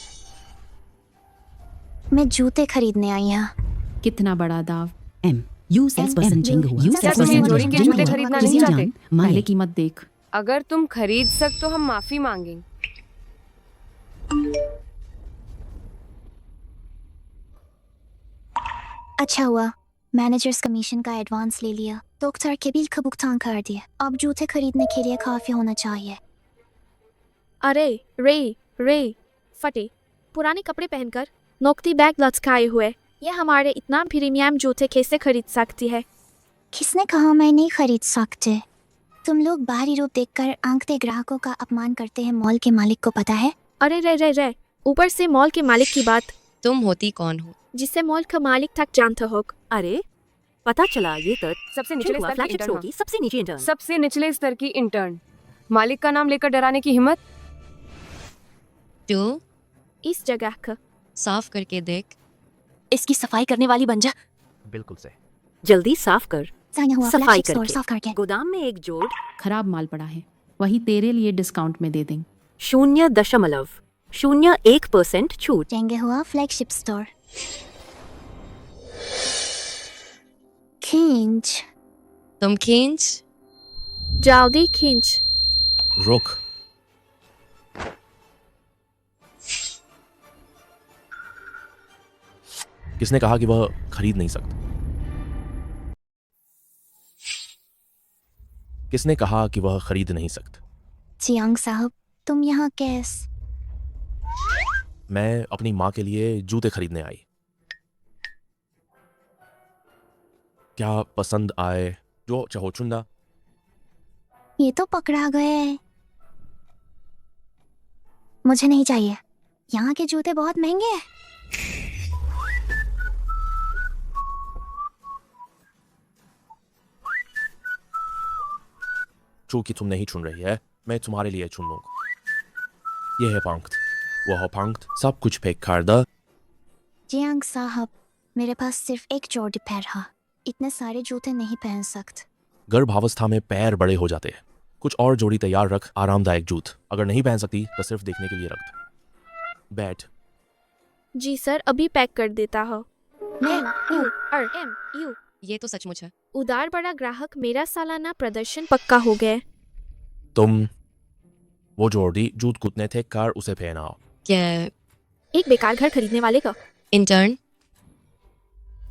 मैं जूते खरीदने आई हूँ। कितना बड़ा दाव। एम यू सेल्सपर्सन चिंग हुआ। क्या तुम ये जोड़ी के जूते खरीदना नहीं चाहते? पहले कीमत देख। अगर तुम खरीद सक तो हम माफी मांगेंगे। अच्छा हुआ मैनेजर्स कमीशन का एडवांस ले लिया, डॉक्टर के बिल का भुगतान कर दिया। अब जूते खरीदने के लिए काफी होना चाहिए। अरे रे फटे पुराने कपड़े पहनकर नौकरी बैग लटकाए हुए ये हमारे इतना प्रीमियम जूते कैसे खरीद सकती है? किसने कहा मैं नहीं खरीद सकते? तुम लोग बाहरी रूप देखकर आंकते ग्राहकों का अपमान करते हैं। मॉल के मालिक को पता है? अरे रे ऊपर से मॉल के मालिक की बात। तुम होती कौन हो जिससे मॉल का मालिक तक जानते हो? अरे पता चला ये तो सबसे निचले स्तर की इंटर्न की सबसे नीचे इंटर्न। सबसे निचले स्तर की इंटर्न। मालिक का नाम लेकर डराने की हिम्मत? तू इस जगह का साफ करके देख। इसकी सफाई करने वाली बन जा। बिल्कुल से। जल्दी साफ कर। सफाई करके। गोदाम में एक जोड़ खराब माल पड़ा है, वही तेरे लिए डिस्काउंट में दे देंगे। 0.01% छूट। चेंगे हुआ फ्लैगशिप स्टोर। खींच। तुम खींच। जल्दी खींच। रुक। किसने कहा कि वह खरीद नहीं सकता? किसने कहा कि वह खरीद नहीं सकता? चियांग साहब, तुम यहाँ कैसे? मैं अपनी माँ के लिए जूते खरीदने आई। क्या पसंद आए जो चाहो चुनना। ये तो पकड़ा गए। मुझे नहीं चाहिए। यहाँ के जूते बहुत महंगे हैं। चूंकि तुम नहीं चुन रही है, मैं तुम्हारे लिए चुन लूंगा। यह है पंक्त, वह है पंक्त, सब कुछ फेंक कर द। जियांग साहब, मेरे पास सिर्फ एक जोड़ी पैर है। इतने सारे जूते नहीं पहन सकते। गर्भावस्था में पैर बड़े हो जाते हैं। कुछ और जोड़ी तैयार रख, आरामदायक जूत। अगर नहीं पहन सकती तो सिर्फ देखने के लिए रख दो। बैठ। जी सर, अभी पैक कर देता हूँ। ये तो सचमुच है। उदार बड़ा ग्राहक, मेरा सालाना प्रदर्शन पक्का हो गया। तुम वो जोड़ी जूत कुतने थे कार उसे पहनाओ। क्या एक बेकार घर खरीदने वाले का? इंटर्न,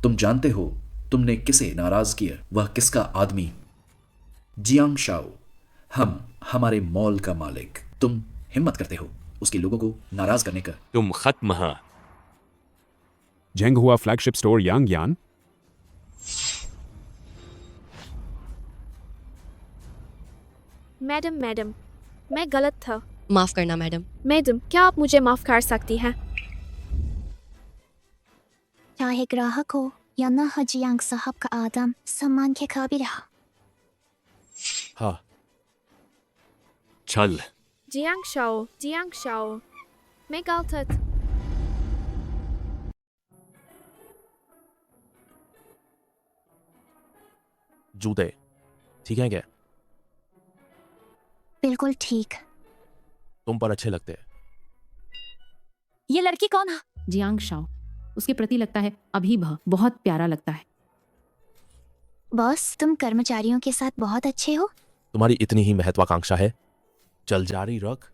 तुम जानते हो तुमने किसे नाराज किया? वह किसका आदमी? जियांग शाओ, हमारे मॉल का मालिक। तुम हिम्मत करते हो उसके लोगों को नाराज करने का? तुम खत्म है। जेंग हुआ फ्लैगशिप स्टोर यांग यान। मैडम, मैं गलत था। माफ करना मैडम। मैडम, क्या आप मुझे माफ कर सकती हैं? चाहे ग्राहक हो या न, जियांग साहब का आदम सम्मान के काबिल है। हाँ। चल। जियांग शाओ, मैं गलत। जूते ठीक हैं क्या? बिल्कुल ठीक। तुम पर अच्छे लगते हैं। ये लड़की कौन है? जियांग शाओ, उसके प्रति लगता है अभी बहुत प्यारा लगता है। बॉस, तुम कर्मचारियों के साथ बहुत अच्छे हो। तुम्हारी इतनी ही महत्वाकांक्षा है, चल जारी रख।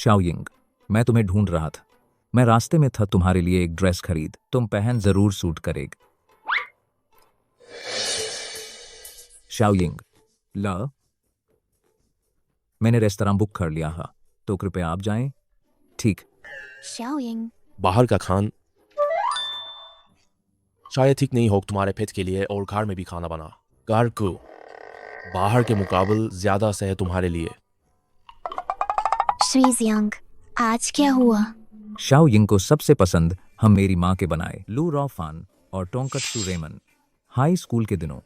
शाओयिंग, मैं तुम्हें ढूंढ रहा था। मैं रास्ते में था तुम्हारे लिए एक ड्रेस खरीद, तुम पहन जरूर सूट करेगी। शाओयिंग, ला, मैंने रेस्तरां बुक कर लिया है, तो कृपया आप जाएं। ठीक। शाओयिंग, बाहर का खान शायद ठीक नहीं हो तुम्हारे पेट के लिए, और घर में भी खाना बना। घर को बाहर के मुकाबले ज्यादा सही है तुम्हारे लिए। श्री जियांग, आज क्या हुआ? शाओयिंग को सबसे पसंद हम मेरी माँ के बनाए लू रॉ फान और टोंकत्सु रेमन। हाई स्कूल के दिनों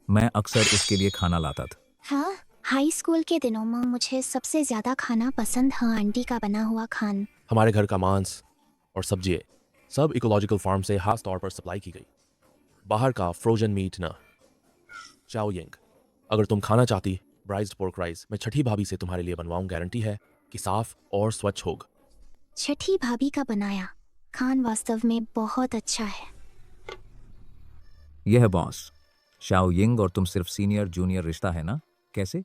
मैं अक्सर उसके लिए खाना लाता था। हाँ, हाई स्कूल के दिनों में मुझे सबसे ज्यादा खाना पसंद है आंटी का बना हुआ खान। हमारे घर का मांस और सब्जी सब इकोलॉजिकल फार्म से खास तौर पर सप्लाई की गई, बाहर का फ्रोजन मीट ना। शाओयिंग, अगर तुम खाना चाहती ब्राइज्ड पोर्क राइस, मैं छठी भाभी से तुम्हारे लिए बनवाऊं। गारंटी है कि साफ और स्वच्छ होगा। छठी भाभी का बनाया खान वास्तव में बहुत अच्छा है। यह बॉस शाओयिंग, और तुम सिर्फ सीनियर जूनियर रिश्ता है ना? कैसे?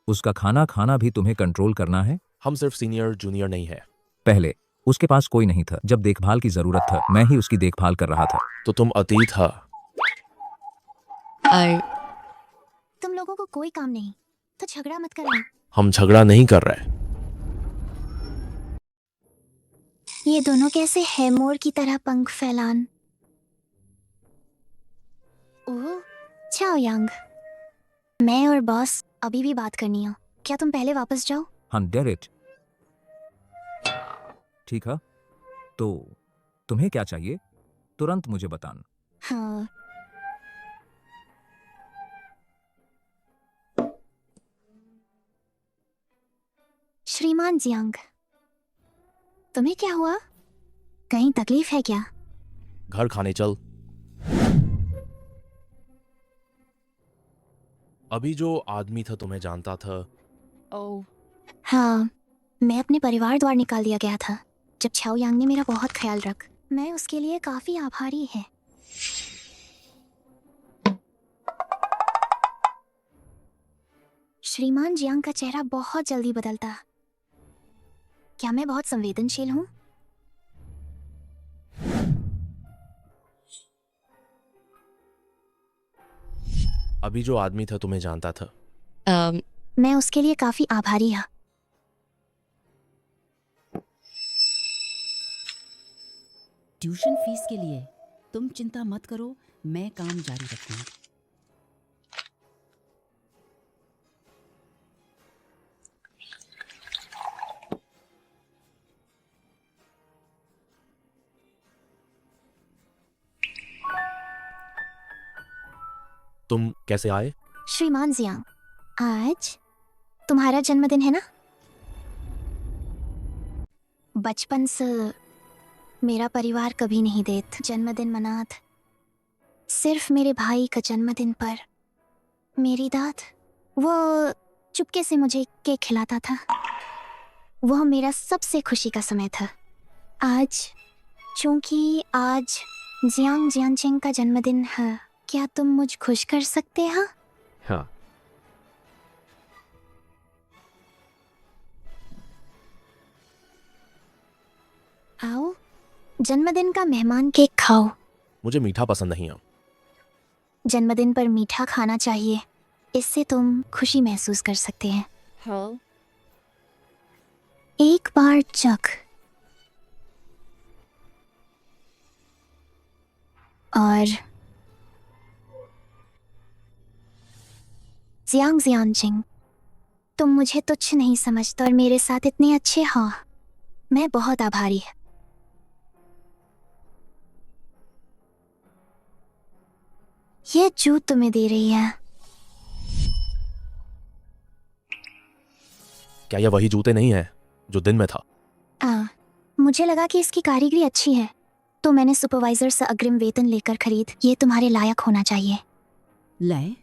उसका खाना खाना भी तुम्हें कंट्रोल करना है? हम सिर्फ सीनियर जूनियर नहीं है। पहले उसके पास कोई नहीं था, जब देखभाल की जरूरत था मैं ही उसकी देखभाल कर रहा था। तो तुम अतीत था। तुम लोगों को कोई काम नहीं, तो झगड़ा मत करना। हम झगड़ा नहीं कर रहे। ये दोनों कैसे है मोर की तरह पंख फैलान? ओह, शाओयिंग, मैं और बॉस अभी भी बात करनी है। क्या तुम पहले वापस जाओ? हाँ, डेरिट। ठीक है, तो तुम्हें क्या चाहिए तुरंत मुझे बताना। हाँ। श्रीमान जियांग, तुम्हें क्या हुआ? कहीं तकलीफ है क्या? घर खाने चल। अभी जो आदमी था तुम्हें जानता था? ओह हाँ, मैं अपने परिवार द्वारा निकाल दिया गया था जब शाओयिंग ने मेरा बहुत ख्याल रख। मैं उसके लिए काफी आभारी है। श्रीमान जियांग का चेहरा बहुत जल्दी बदलता। क्या मैं बहुत संवेदनशील हूँ? अभी जो आदमी था तुम्हें जानता था? मैं उसके लिए काफी आभारी हूँ। ट्यूशन फीस के लिए तुम चिंता मत करो, मैं काम जारी रखूंगी। तुम कैसे आए? श्रीमान जियांग, आज तुम्हारा जन्मदिन है ना? बचपन से मेरा परिवार कभी नहीं देत जन्मदिन मनात। सिर्फ मेरे भाई का जन्मदिन पर मेरी दाद वो चुपके से मुझे केक खिलाता था। वह मेरा सबसे खुशी का समय था। आज चूंकि आज जियांग जियांगचेंग का जन्मदिन है, क्या तुम मुझ खुश कर सकते हैं? हाँ। आओ, जन्मदिन का मेहमान केक खाओ। मुझे मीठा पसंद नहीं है। जन्मदिन पर मीठा खाना चाहिए, इससे तुम खुशी महसूस कर सकते हैं। हाँ। एक बार चख और जियांग जियांगचेंग, तुम मुझे तुच्छ नहीं समझते और मेरे साथ इतने अच्छे हो। मैं बहुत आभारी हूँ। ये जूत तुम्हें दे रही है। क्या यह वही जूते नहीं है जो दिन में था? मुझे लगा कि इसकी कारीगरी अच्छी है, तो मैंने सुपरवाइजर से अग्रिम वेतन लेकर खरीद। ये तुम्हारे लायक होना चाहिए। लाए?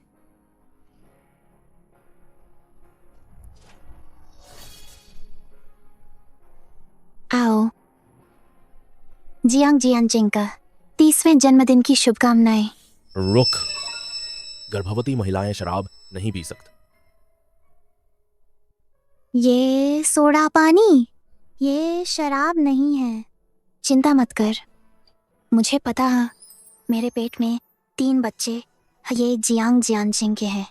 आओ, जियांग जियांगचेंग का 30वें जन्मदिन की शुभकामनाएं। रुक, गर्भवती महिलाएं शराब नहीं पी सकती। ये सोडा पानी ये शराब नहीं है। चिंता मत कर, मुझे पता है मेरे पेट में 3 बच्चे ये जियांग जियानचिंग के हैं।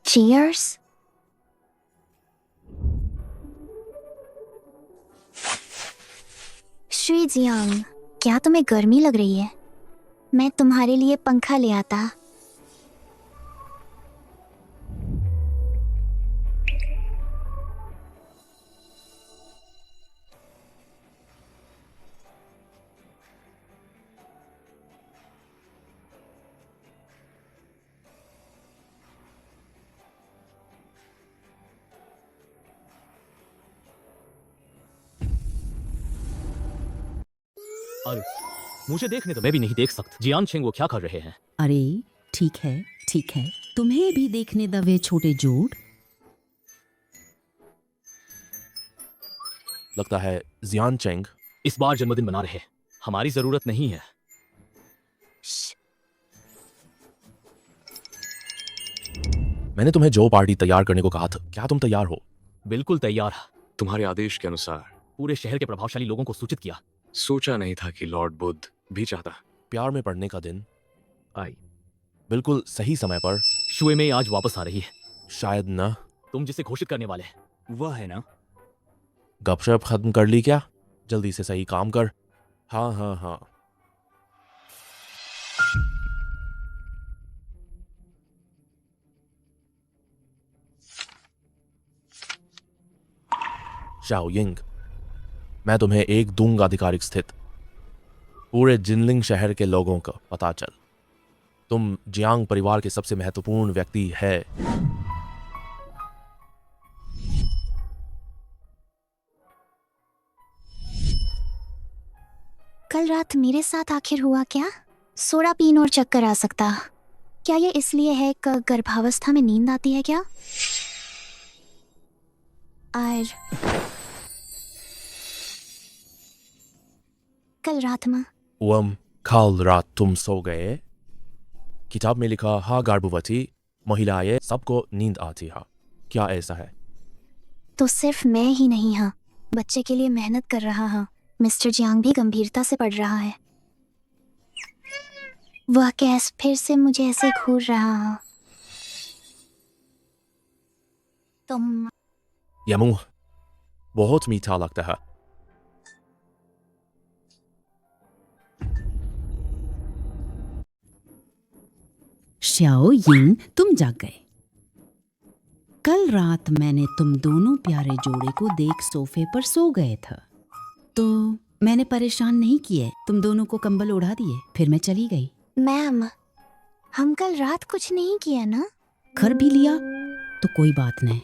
Cheers. श्री जियांग, क्या तुम्हें गर्मी लग रही है? मैं तुम्हारे लिए पंखा ले आता। अरे मुझे देखने तो मैं भी नहीं देख सकता। जियान चेंग वो क्या कर रहे हैं? अरे ठीक है ठीक है, तुम्हें भी देखने दवे छोटे जोड़। लगता है जियान चेंग इस बार जन्मदिन मना रहे। हमारी जरूरत नहीं है। मैंने तुम्हें जो पार्टी तैयार करने को कहा था, क्या तुम तैयार हो? बिल्कुल तैयार। तुम्हारे आदेश के अनुसार पूरे शहर के प्रभावशाली लोगों को सूचित किया। सोचा नहीं था कि लॉर्ड बुद्ध भी चाहता। प्यार में पड़ने का दिन आई बिल्कुल सही समय पर। शुए में आज वापस आ रही है। शायद न। तुम जिसे घोषित करने वाले वह है ना? गपशप खत्म कर ली क्या? जल्दी से सही काम कर। हाँ हाँ हाँ। शाओ यिंग, मैं तुम्हें एक दूंगा आधिकारिक स्थित। पूरे जिनलिंग शहर के लोगों का पता चल तुम जियांग परिवार के सबसे महत्वपूर्ण व्यक्ति है। कल रात मेरे साथ आखिर हुआ क्या? सोडा पीन और चक्कर आ सकता। क्या ये इसलिए है कि गर्भावस्था में नींद आती है क्या? और कल रात में कल रात तुम सो गए? किताब में लिखा हा गर्भवती महिलाएं सबको नींद आती है। क्या ऐसा है? तो सिर्फ मैं ही नहीं हाँ, बच्चे के लिए मेहनत कर रहा हाँ। मिस्टर जियांग भी गंभीरता से पढ़ रहा है। वह केस फिर से मुझे ऐसे घूर रहा है। तुम यह मुंह बहुत मीठा लगता है। शाओ यिंग, तुम जाग गए। कल रात मैंने तुम दोनों प्यारे जोड़े को देख सोफे पर सो गए था, तो मैंने परेशान नहीं किए। तुम दोनों को कंबल उड़ा दिए, फिर मैं चली गई। मैम, हम कल रात कुछ नहीं किया ना? कर भी लिया तो कोई बात नहीं।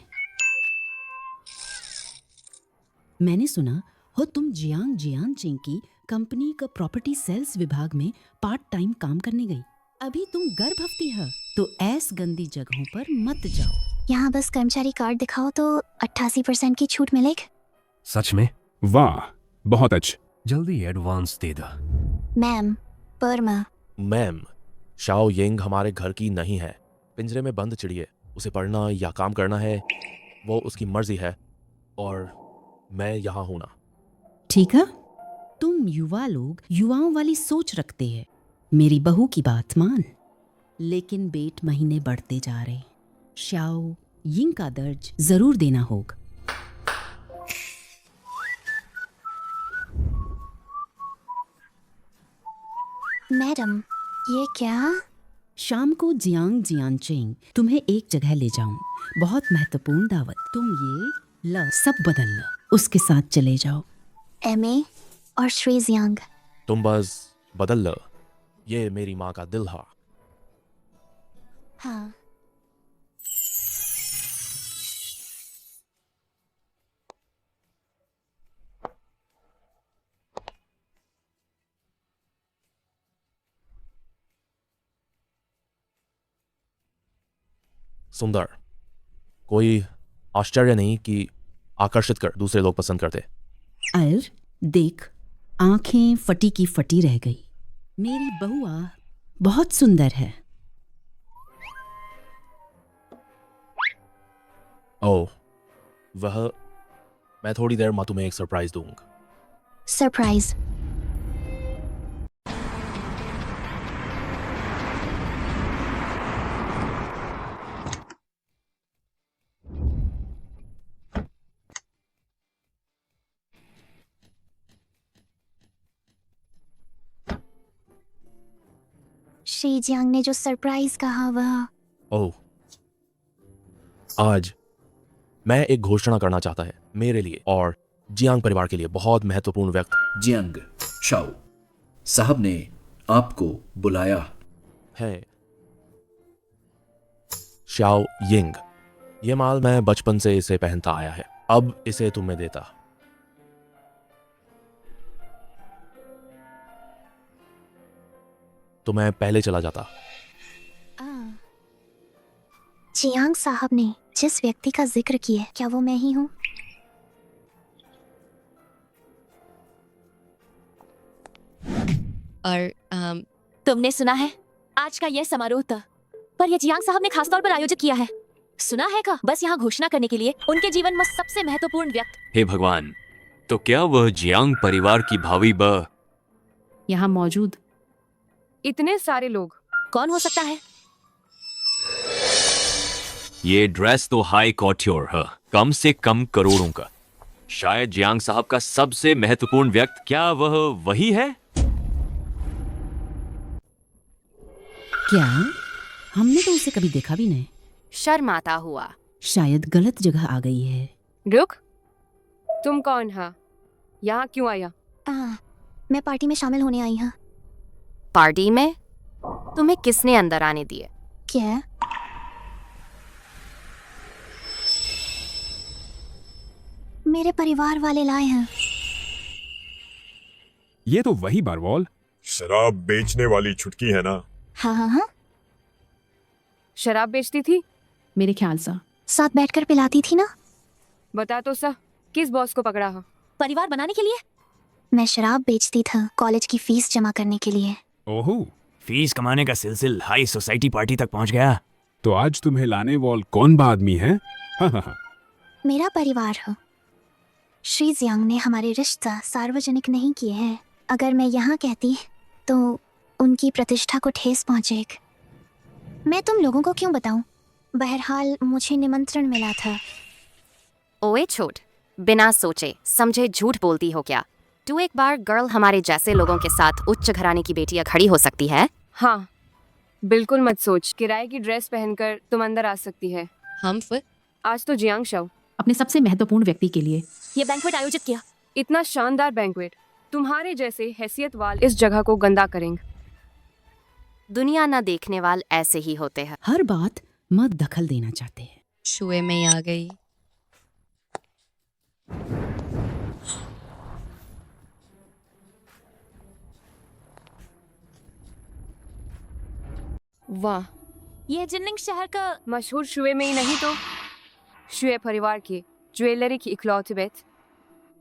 मैंने सुना हो तुम जियांग जियानचिंग की कंपनी का प्रॉपर्टी सेल्स विभाग में पार्ट टाइम काम करने गई। अभी तुम गर्भवती है, तो ऐस गंदी जगहों पर मत जाओ। यहाँ बस कर्मचारी कार्ड दिखाओ तो 88% की छूट मिलेगी। सच में? वाह, बहुत अच्छा। जल्दी एडवांस दे दो। मैम, परमा। मैम, शाओ यिंग हमारे घर की नहीं है। पिंजरे में बंद चिड़िए, उसे पढ़ना या काम करना है वो उसकी मर्जी है, और मैं यहाँ हूं ना। ठीक है, तुम युवा लोग युवाओं वाली सोच रखते हैं। मेरी बहू की बात मान। लेकिन बेट महीने बढ़ते जा रहे, शाओ यिंग का दर्ज जरूर देना होगा। मैडम, ये क्या? शाम को जियांग जियानचिंग तुम्हें एक जगह ले जाऊं, बहुत महत्वपूर्ण दावत। तुम ये ल सब बदल लो, उसके साथ चले जाओ। एमए और श्री जियांग। तुम बस बदल लो, ये मेरी माँ का दिल है। हाँ। सुंदर, कोई आश्चर्य नहीं कि आकर्षित कर दूसरे लोग पसंद करते। अर देख, आंखें फटी की फटी रह गई। मेरी बहुआ बहुत सुंदर है। ओह, वह मैं थोड़ी देर में तुम्हें एक सरप्राइज दूंगा। सरप्राइज। श्री जियांग ने जो सरप्राइज कहा वह। ओह, आज मैं एक घोषणा करना चाहता है मेरे लिए और जियांग परिवार के लिए बहुत महत्वपूर्ण व्यक्ति। जियांग शाओ साहब ने आपको बुलाया है। शाओ यिंग, ये माल मैं बचपन से इसे पहनता आया है, अब इसे तुम्हें देता। तो मैं पहले चला जाता। जियांग साहब ने जिस व्यक्ति का जिक्र किया, क्या वो मैं ही हूँ? और तुमने सुना है आज का यह समारोह था, पर यह जियांग साहब ने खासतौर पर आयोजित किया है। सुना है का बस यहाँ घोषणा करने के लिए उनके जीवन में सबसे महत्वपूर्ण व्यक्ति। हे भगवान, तो क्या वह जियांग परिवार की भावी ब यहाँ मौजूद इतने सारे लोग कौन हो सकता है? ये ड्रेस तो हाई कॉट्योर है, कम से कम करोड़ों का। शायद जियांग साहब का सबसे महत्वपूर्ण व्यक्ति, क्या वह वही है? क्या? हमने तो उसे कभी देखा भी नहीं। शर्माता हुआ। शायद गलत जगह आ गई है। रुक, तुम कौन है? यहाँ क्यों आया? मैं पार्टी में शामिल होने आई हूँ। पार्टी में? तुम्हें किसने अंदर आने दिए? क्या? मेरे परिवार वाले लाए हैं। ये तो वही बारवॉल शराब बेचने वाली छुटकी है ना? हाँ हाँ हाँ। शराब बेचती थी? मेरे ख्याल से साथ बैठकर पिलाती थी ना? बता तो सा, किस बॉस को पकड़ा है? परिवार बनाने के लिए। मैं शराब बेचती था कॉलेज की फीस जमा करने के लिए। ओहो, फीस कमाने का सिलसिल हाई सोसाइटी पार्टी तक पहुंच गया। तो आज तुम्हें लाने वाल कौन बा आदमी है? मेरा परिवार है। श्री जियांग ने हमारे रिश्ता सार्वजनिक नहीं किए हैं। अगर मैं यहाँ कहती तो उनकी प्रतिष्ठा को ठेस पहुंचेगी। मैं तुम लोगों को क्यों बताऊं? बहरहाल मुझे निमंत्रण मिला था। ओए छोट, बिना सोचे समझे झूठ बोलती हो क्या? तू एक बार गर्ल हमारे जैसे लोगों के साथ उच्च घराने की बेटियां खड़ी हो सकती है? हाँ, बिल्कुल मत सोच। किराए की ड्रेस पहनकर तुम अंदर आ सकती है। हम फिर आज तो जियांग शाओ अपने सबसे महत्वपूर्ण व्यक्ति के लिए ये बैंक्वेट आयोजित किया। इतना शानदार बैंक्वेट, तुम्हारे जैसे हैसियत वाले इस जगह को गंदा करेंगे। दुनिया ना देखने वाल ऐसे ही होते हैं। हर बात मत दखल देना चाहते हैं। शुए में ही आ गई। वाह, ये जिनलिंग शहर का मशहूर शुए में ही नहीं तो शुए परिवार की ज्वेलरी की इकलौती बेट।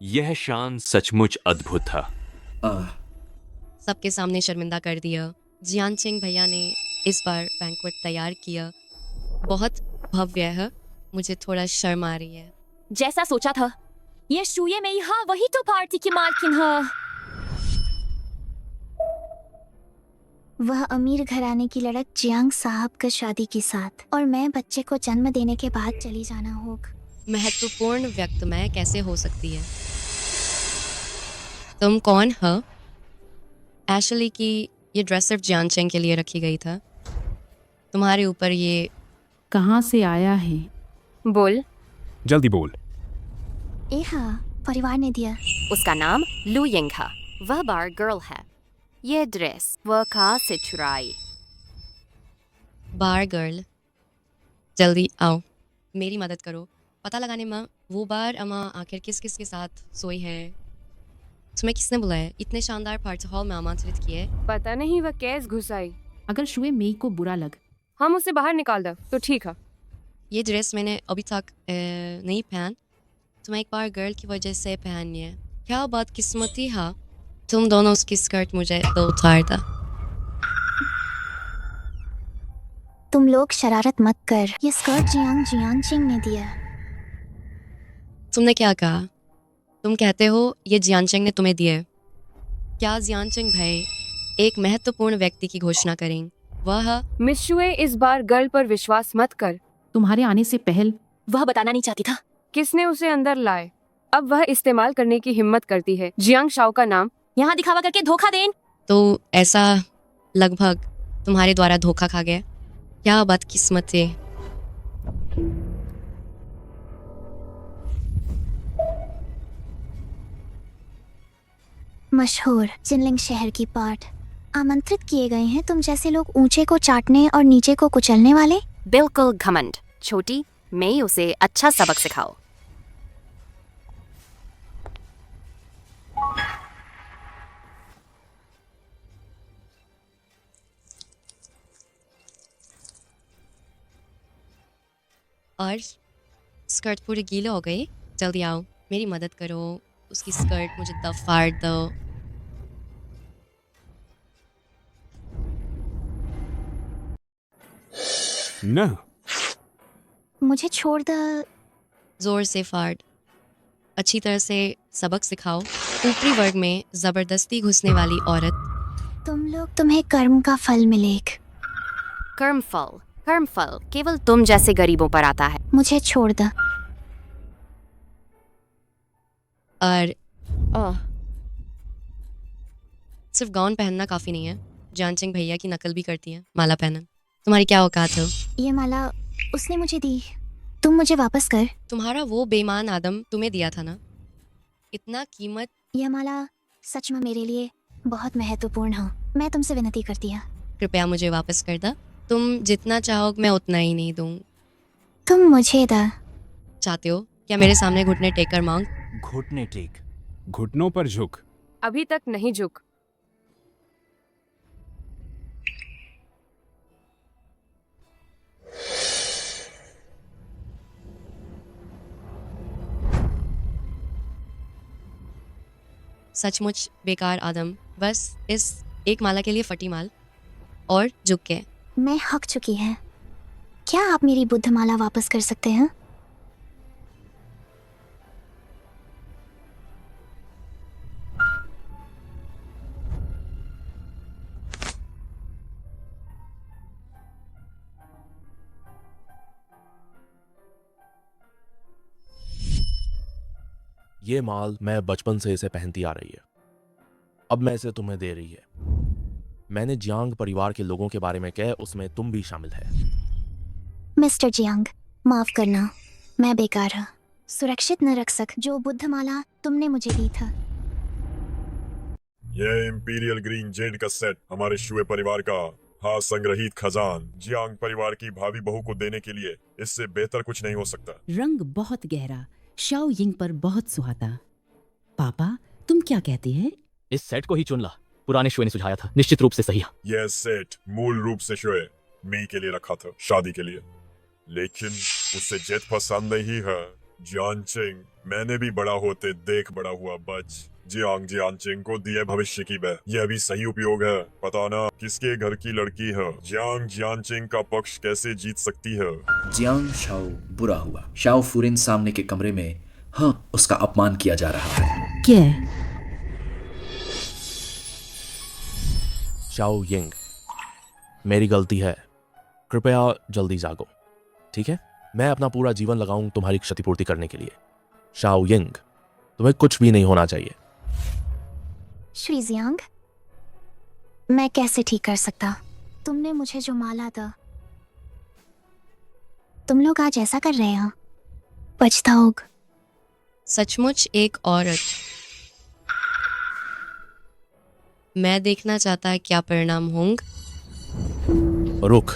यह शान सचमुच अद्भुत था। सबके सामने शर्मिंदा कर दिया। जियान चिंग भैया ने इस बार बैंक्वेट तैयार किया, बहुत भव्य है। मुझे थोड़ा शर्म आ रही है। जैसा सोचा था, ये शुए में ही। हाँ, वही तो पार्टी की मालकिन है। वह अमीर घराने की लड़क जियांग साहब का शादी के साथ, और मैं बच्चे को जन्म देने के बाद चली जाना होगा। महत्वपूर्ण व्यक्ति में कैसे हो सकती है? तुम कौन हो? एशली की ये ड्रेस सिर्फ जियान चिंग के लिए रखी गई था। तुम्हारे ऊपर ये कहाँ से आया है? बोल, जल्दी बोल। हाँ, परिवार ने दिया। उसका नाम लू यिंग है। वह बार गर्ल है। ये ड्रेस वह कहाँ से चुराई? बार गर्ल, जल्दी आओ, मेरी मदद करो पता लगाने में वो बार अम्मा आखिर किस किस के साथ सोई है। तुम्हें किसने बुलाया? इतने शानदार पार्टी हॉल में आमंत्रित किए। पता नहीं वह कैसे घुस आई। अगर शुए मेई को बुरा लग, हम उसे बाहर निकाल दो तो ठीक है। ये ड्रेस मैंने अभी तक नहीं पहन। तुम एक बार गर्ल की वजह से पहनी है। क्या बात किस्मती है। तुम दोनों उसकी स्कर्ट मुझे दो उतार दो। तुम लोग शरारत मत कर। ये स्कर्ट जियांग जियांचिंग ने दिया। तुमने क्या कहा? तुम कहते हो ये जियांचेंग ने तुम्हें दिए। क्या जियांचेंग भाई एक महत्वपूर्ण व्यक्ति की घोषणा करें? वह मिस शुए, इस बार गर्ल पर विश्वास मत कर। तुम्हारे आने से पहले वह बताना नहीं चाहती था। किसने उसे अंदर लाए? अब वह इस्तेमाल करने की हिम्मत करती है जियांग शाओ का नाम यहाँ दिखावा करके धोखा दें। तो ऐसा लगभग तुम्हारे द्वारा धोखा खा गया। क्या बदकिस्मत है। मशहूर जिनलिंग शहर की पाठ आमंत्रित किए गए हैं तुम जैसे लोग ऊंचे को चाटने और नीचे को कुचलने वाले। बिल्कुल घमंड। छोटी, मैं उसे अच्छा सबक सिखाओ। और स्कर्ट पूरी गीले हो गई। जल्दी आओ, मेरी मदद करो। उसकी स्कर्ट मुझे तब फाड़ दो। न मुझे छोड़ द। जोर से फाड़। अच्छी तरह से सबक सिखाओ। ऊपरी वर्ग में जबरदस्ती घुसने वाली औरत। तुम लोग तुम्हें कर्म का फल मिलेगा। कर्मफल केवल तुम जैसे गरीबों पर आता है। मुझे छोड़ द। और सिर्फ गाउन पहनना काफी नहीं है। जानचिंग भैया की नकल भी करती है। माला पहना। तुम्हारी क्या औकात हो? ये माला उसने मुझे दी। तुम मुझे वापस कर। तुम्हारा वो बेईमान आदम तुम्हें दिया था ना। इतना कीमत। यह माला सच में मेरे लिए बहुत महत्वपूर्ण है। मैं तुमसे विनती करती हूँ। कृपया मुझे वापस कर दो। तुम जितना चाहो मैं उतना ही नहीं दूं। तुम मुझे द। चाहते हो क्या मेरे सामने घुटने टेक कर मांग? घुटने टेक। घुटनों पर झुक। अभी तक नहीं झुक। सचमुच बेकार आदम। बस इस एक माला के लिए फटी माल और झुक के। मैं हक चुकी है। क्या आप मेरी बुद्ध माला वापस कर सकते हैं? ये माल मैं बचपन से इसे पहनती आ रही है। अब मैं इसे तुम्हें दे रही है। मैंने जियांग परिवार के लोगों के बारे में कहा, उसमें तुम भी शामिल है। मिस्टर जियांग, माफ करना, मैं बेकार हूँ। सुरक्षित न रख सक जो बुद्ध माला तुमने मुझे दी था। यह इंपीरियल ग्रीन जेड का सेट हमारे शुए परिवार का हाथ संग्रहित खजान जियांग परिवार की भावी बहू को देने के लिए इससे बेहतर कुछ नहीं हो सकता। रंग बहुत गहरा, शाओ यिंग पर बहुत सुहाता। पापा, तुम क्या कहते हैं? इस सेट को ही चुन ला। पुराने शुए ने सुझाया था। निश्चित रूप से सही है। यह सेट मूल रूप से शुए मी के लिए रखा था, शादी के लिए, लेकिन उसे जेद पसंद नहीं है। जियांचिंग, मैंने भी बड़ा होते देख बड़ा हुआ बच जियांग जियांचिंग को दिए भविष्य की बह। यह भी सही उपयोग है। पता ना किसके घर की लड़की है। जियांग जियांचिंग का पक्ष कैसे जीत सकती है? जियांग शाओ बुरा हुआ। शाओ फुरिन सामने के कमरे में उसका अपमान किया जा रहा है। क्या? शाओ यिंग, मेरी गलती है। कृपया जल्दी जागो, ठीक है? मैं अपना पूरा जीवन लगाऊं तुम्हारी क्षतिपूर्ति करने के लिए। शाओ यिंग, तुम्हें कुछ भी नहीं होना चाहिए। श्री जियांग, मैं कैसे ठीक कर सकता? तुमने मुझे जो माला था, तुम लोग आज ऐसा कर रहे हो, पछताओगे। सचमुच एक औरत। मैं देखना चाहता है क्या परिणाम होंगे। रुक।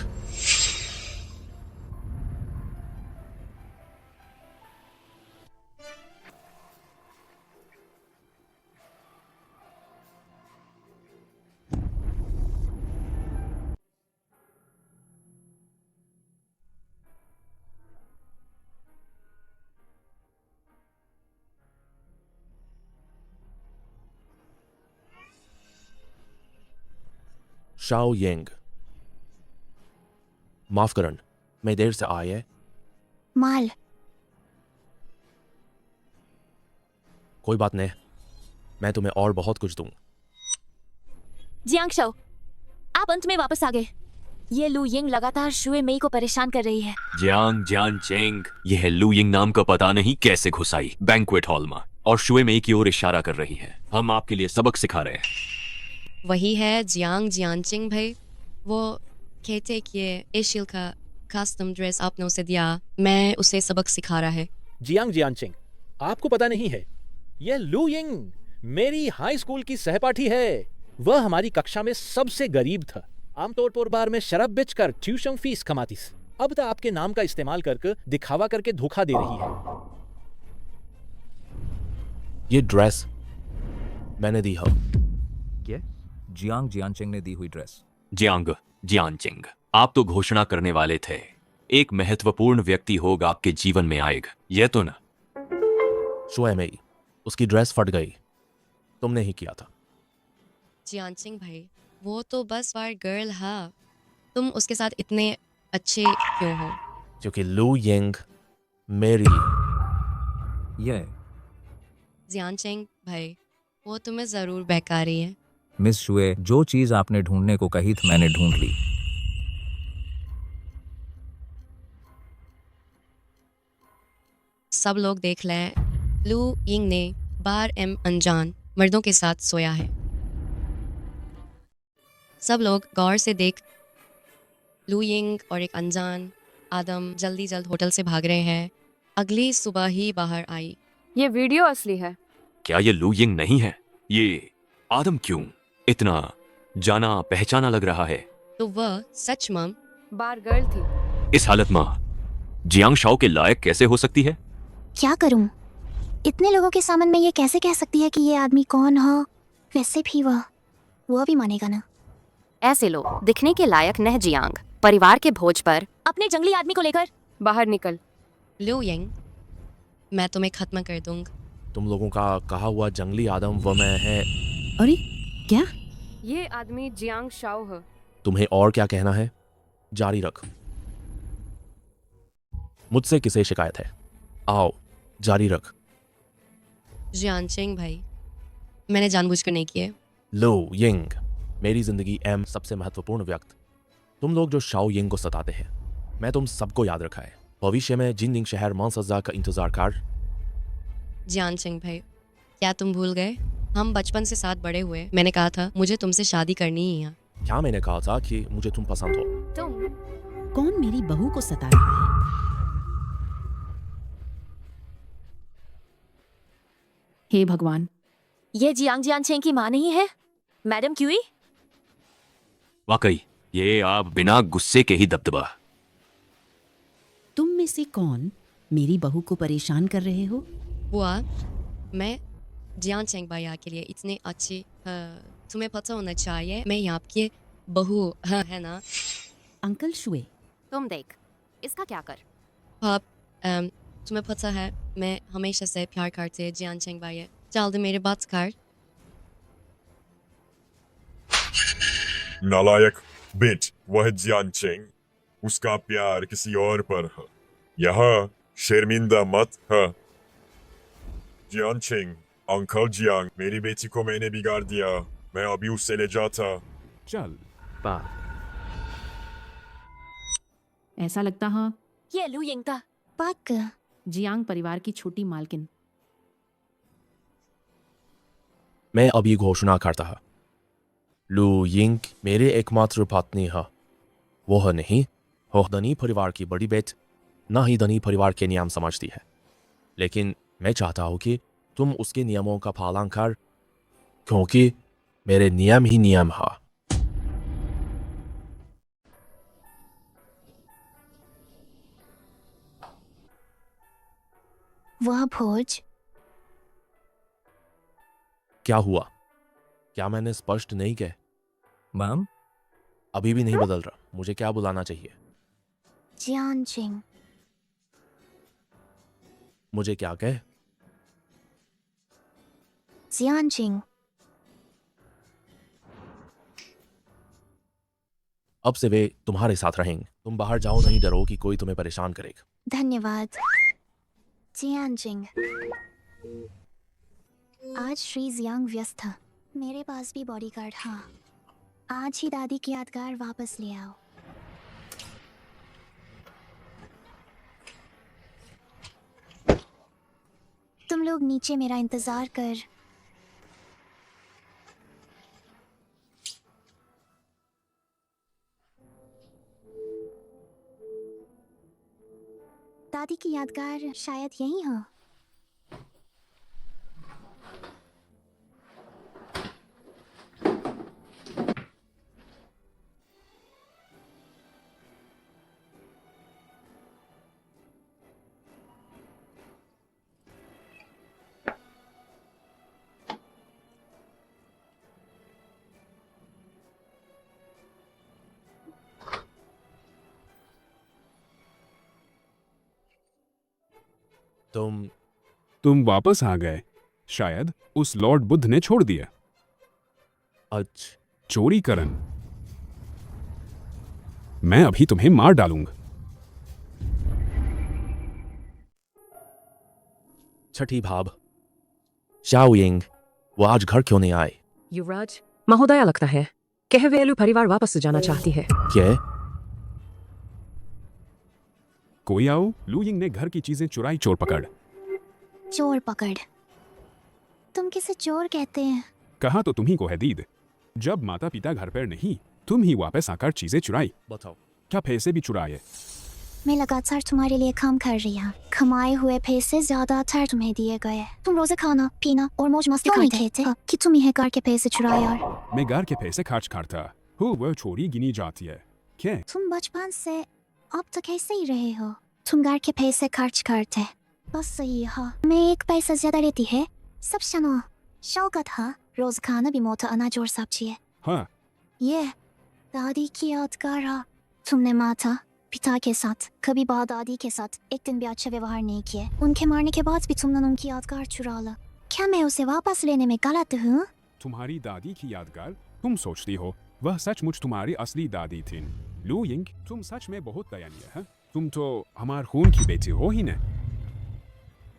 शाओ यिंग, माफ करन, मैं देर से आए। माल कोई बात नहीं, मैं तुम्हें और बहुत कुछ दूं। जियांग शाओ, आप अंत में वापस आ गए। ये लू यिंग लगातार शुए मेई को परेशान कर रही है। जियांग जियान चेंग, यह लू यिंग नाम का पता नहीं कैसे घुस आई बैंक्वेट हॉल में और शुए मेई की ओर इशारा कर रही है। हम आपके लिए सबक सिखा रहे हैं। वही है जियांग जियानचिंग भाई। वो कहते कि ये एशियल का कस्टम ड्रेस आपने उसे दिया, मैं उसे सबक सिखा रहा है। जियांग जियानचिंग, आपको पता नहीं है, यह लू यिंग मेरी हाई स्कूल की सहपाठी है। वह हमारी कक्षा में सबसे गरीब था। आमतौर पर बार में शराब बेचकर ट्यूशन फीस कमाती। अब तो आपके नाम का इस्तेमाल करके दिखावा करके धोखा दे रही है। ये ड्रेस मैंने दी है। क्या? जियांग जियानचेंग ने दी हुई ड्रेस। जियांग जियानचिंग, आप तो घोषणा करने वाले थे एक महत्वपूर्ण व्यक्ति होगा आपके जीवन में आएगा, यह तो ना? शुए मेई, उसकी ड्रेस फट गई, तुमने ही किया था। जियानचिंग भाई, वो तो बस वार गर्ल है, तुम उसके साथ इतने अच्छे क्यों हो? क्योंकि लू यिंग मेरी। यह जियानचिंग भाई, वो तुम्हें जरूर बेकारी है। मिस शुए, जो चीज आपने ढूंढने को कही थी मैंने ढूंढ ली। सब लोग देख लें, लू यिंग ने बार अनजान मर्दों के साथ सोया है। सब लोग गौर से देख, लू यिंग और एक अनजान आदम जल्दी होटल से भाग रहे हैं। अगली सुबह ही बाहर आई। ये वीडियो असली है। क्या ये लू यिंग नहीं है? ये आदम क्यों इतना जाना पहचाना लग रहा है? तो वह सच में बार गर्ल थी। इस हालत में जियांग शाओ के लायक कैसे हो सकती है? क्या करूं? इतने लोगों के सामने में ये कैसे कह सकती है कि ये आदमी कौन है? वैसे भी वो भी मानेगा ना। ऐसे लोग दिखने के लायक न जियांग, परिवार के भोज पर अपने जंगली आदमी को लेकर बाहर निकल। लू यिंग, मैं तुम्हें खत्म कर दूंगा। तुम लोगों का कहा हुआ जंगली आदम वो मैं है। अरे क्या? ये आदमी जियांग शाओ है। तुम्हें और क्या कहना है? जारी रख। मुझसे किसे शिकायत है? आओ, जारी रख। जियानचिंग भाई, मैंने जानबूझकर नहीं किए। लो यिंग, मेरी जिंदगी एम सबसे महत्वपूर्ण व्यक्ति। तुम लोग जो शाओ यिंग को सताते हैं, मैं तुम सबको याद रखा है। भविष्य में जिननिंग शहर मानसजा का इंतजार कर। जियानचिंग भाई, क्या तुम भूल गए? हम बचपन से साथ बड़े हुए। मैंने कहा था मुझे तुमसे शादी करनी ही है। क्या मैंने कहा था कि मुझे तुम पसंद हो? तुम कौन मेरी बहू को सता रहा है? हे भगवान, ये जियांग जियानचेंग की माँ नहीं है? Madam QE? वाकई ये आप बिना गुस्से के ही दबदबा। तुम में से कौन मेरी बहू को परेशान कर रहे हो? बुआ, मैं जियानचिंग भैया के लिए इतने अच्छी, तुम्हें पता होना चाहिए मैं यहाँ की बहू है ना? अंकल शुए, तुम देख, इसका क्या कर। पाप, तुम्हें पता है मैं हमेशा से प्यार करते जियानचिंग भैया। जल्दी मेरी बात कर। नालायक बिट, वह जियानचेंग, उसका प्यार किसी और पर है। यह शर्मिंदा मत है। जियानचेंग, अंकल जियांग, मेरी बेटी को मैंने बिगाड़ दिया। मैं अभी उससे ले जाता। चल ऐसा लगता है ये लू यिंग था। पक जियांग परिवार की छोटी मालकिन। मैं अभी घोषणा करता है, लू यिंग मेरे एकमात्र पत्नी है। वह नहीं हो धनी परिवार की बड़ी बेट, ना ही धनी परिवार के नियम समझती है। लेकिन मैं चाहता हूं कि तुम उसके नियमों का पालन कर, क्योंकि मेरे नियम ही नियम है। वह भोज क्या हुआ? क्या मैंने स्पष्ट नहीं कहा? मैम, अभी भी नहीं बदल रहा। मुझे क्या बुलाना चाहिए? जियानचिंग। मुझे क्या कहे? जियानचिंग। अब से वे तुम्हारे साथ रहेंगे। तुम बाहर जाओ, नहीं डरो कि कोई तुम्हें परेशान करेगा। धन्यवाद जियांजिंग। आज श्री जियांग व्यस्त था। मेरे पास भी बॉडीगार्ड। हाँ, आज ही दादी की यादगार वापस ले आओ। तुम लोग नीचे मेरा इंतजार कर। दादी की यादगार शायद यही हो। तुम वापस आ गए। शायद उस लॉर्ड बुद्ध ने छोड़ दिया। अच्छा, चोरी करन। मैं अभी तुम्हें मार डालूंगा। छठी भाब शाओयिंग, वो आज घर क्यों नहीं आए? युवराज महोदया लगता है कहवेलु परिवार वापस जाना चाहती है। क्या? कोई आओ। लुयिंग ने घर की चीजें चुराई। चोर पकड़। चोर पकड़? तुम किसे चोर कहते हैं? कहा तो तुम्ही को है दीद। जब माता पिता घर पर नहीं, तुम ही वापस आकर चीजें चुराई। बताओ, क्या पैसे भी चुराए? मैं लगातार तुम्हारे लिए काम कर रही हूँ। कमाए हुए पैसे ज्यादातर तुम्हें दिए गए। तुम रोज खाना पीना और मौज मस्ती करते थे कि तुम ही घर के पैसे चुराए। यार, मैं घर के पैसे खर्च करता हूँ, वह चोरी गिनी जाती है। क्या? तुम बचपन से अब तक ऐसे ही रहे हो। तुम घर के पैसे खर्च करते बस सही है। मैं एक पैसा ज्यादा लेती है। सब शनो शौकत है। रोज खाना भी मोटा अनाज और सब्जी है। हाँ, ये दादी की यादगार है। तुमने माता पिता के साथ, कभी बाद दादी के साथ एक दिन भी अच्छा व्यवहार नहीं किया। उनके मारने के बाद भी तुमने उनकी यादगार चुरा ला। क्या मैं उसे वापस लेने में गलत हूँ? तुम्हारी दादी की यादगार तुम सोचती हो, वह सचमुच तुम्हारी असली दादी थी। लुयिंग, तुम सच में बहुत दयनीय है। तुम तो हमार खून की बेटी हो ही न।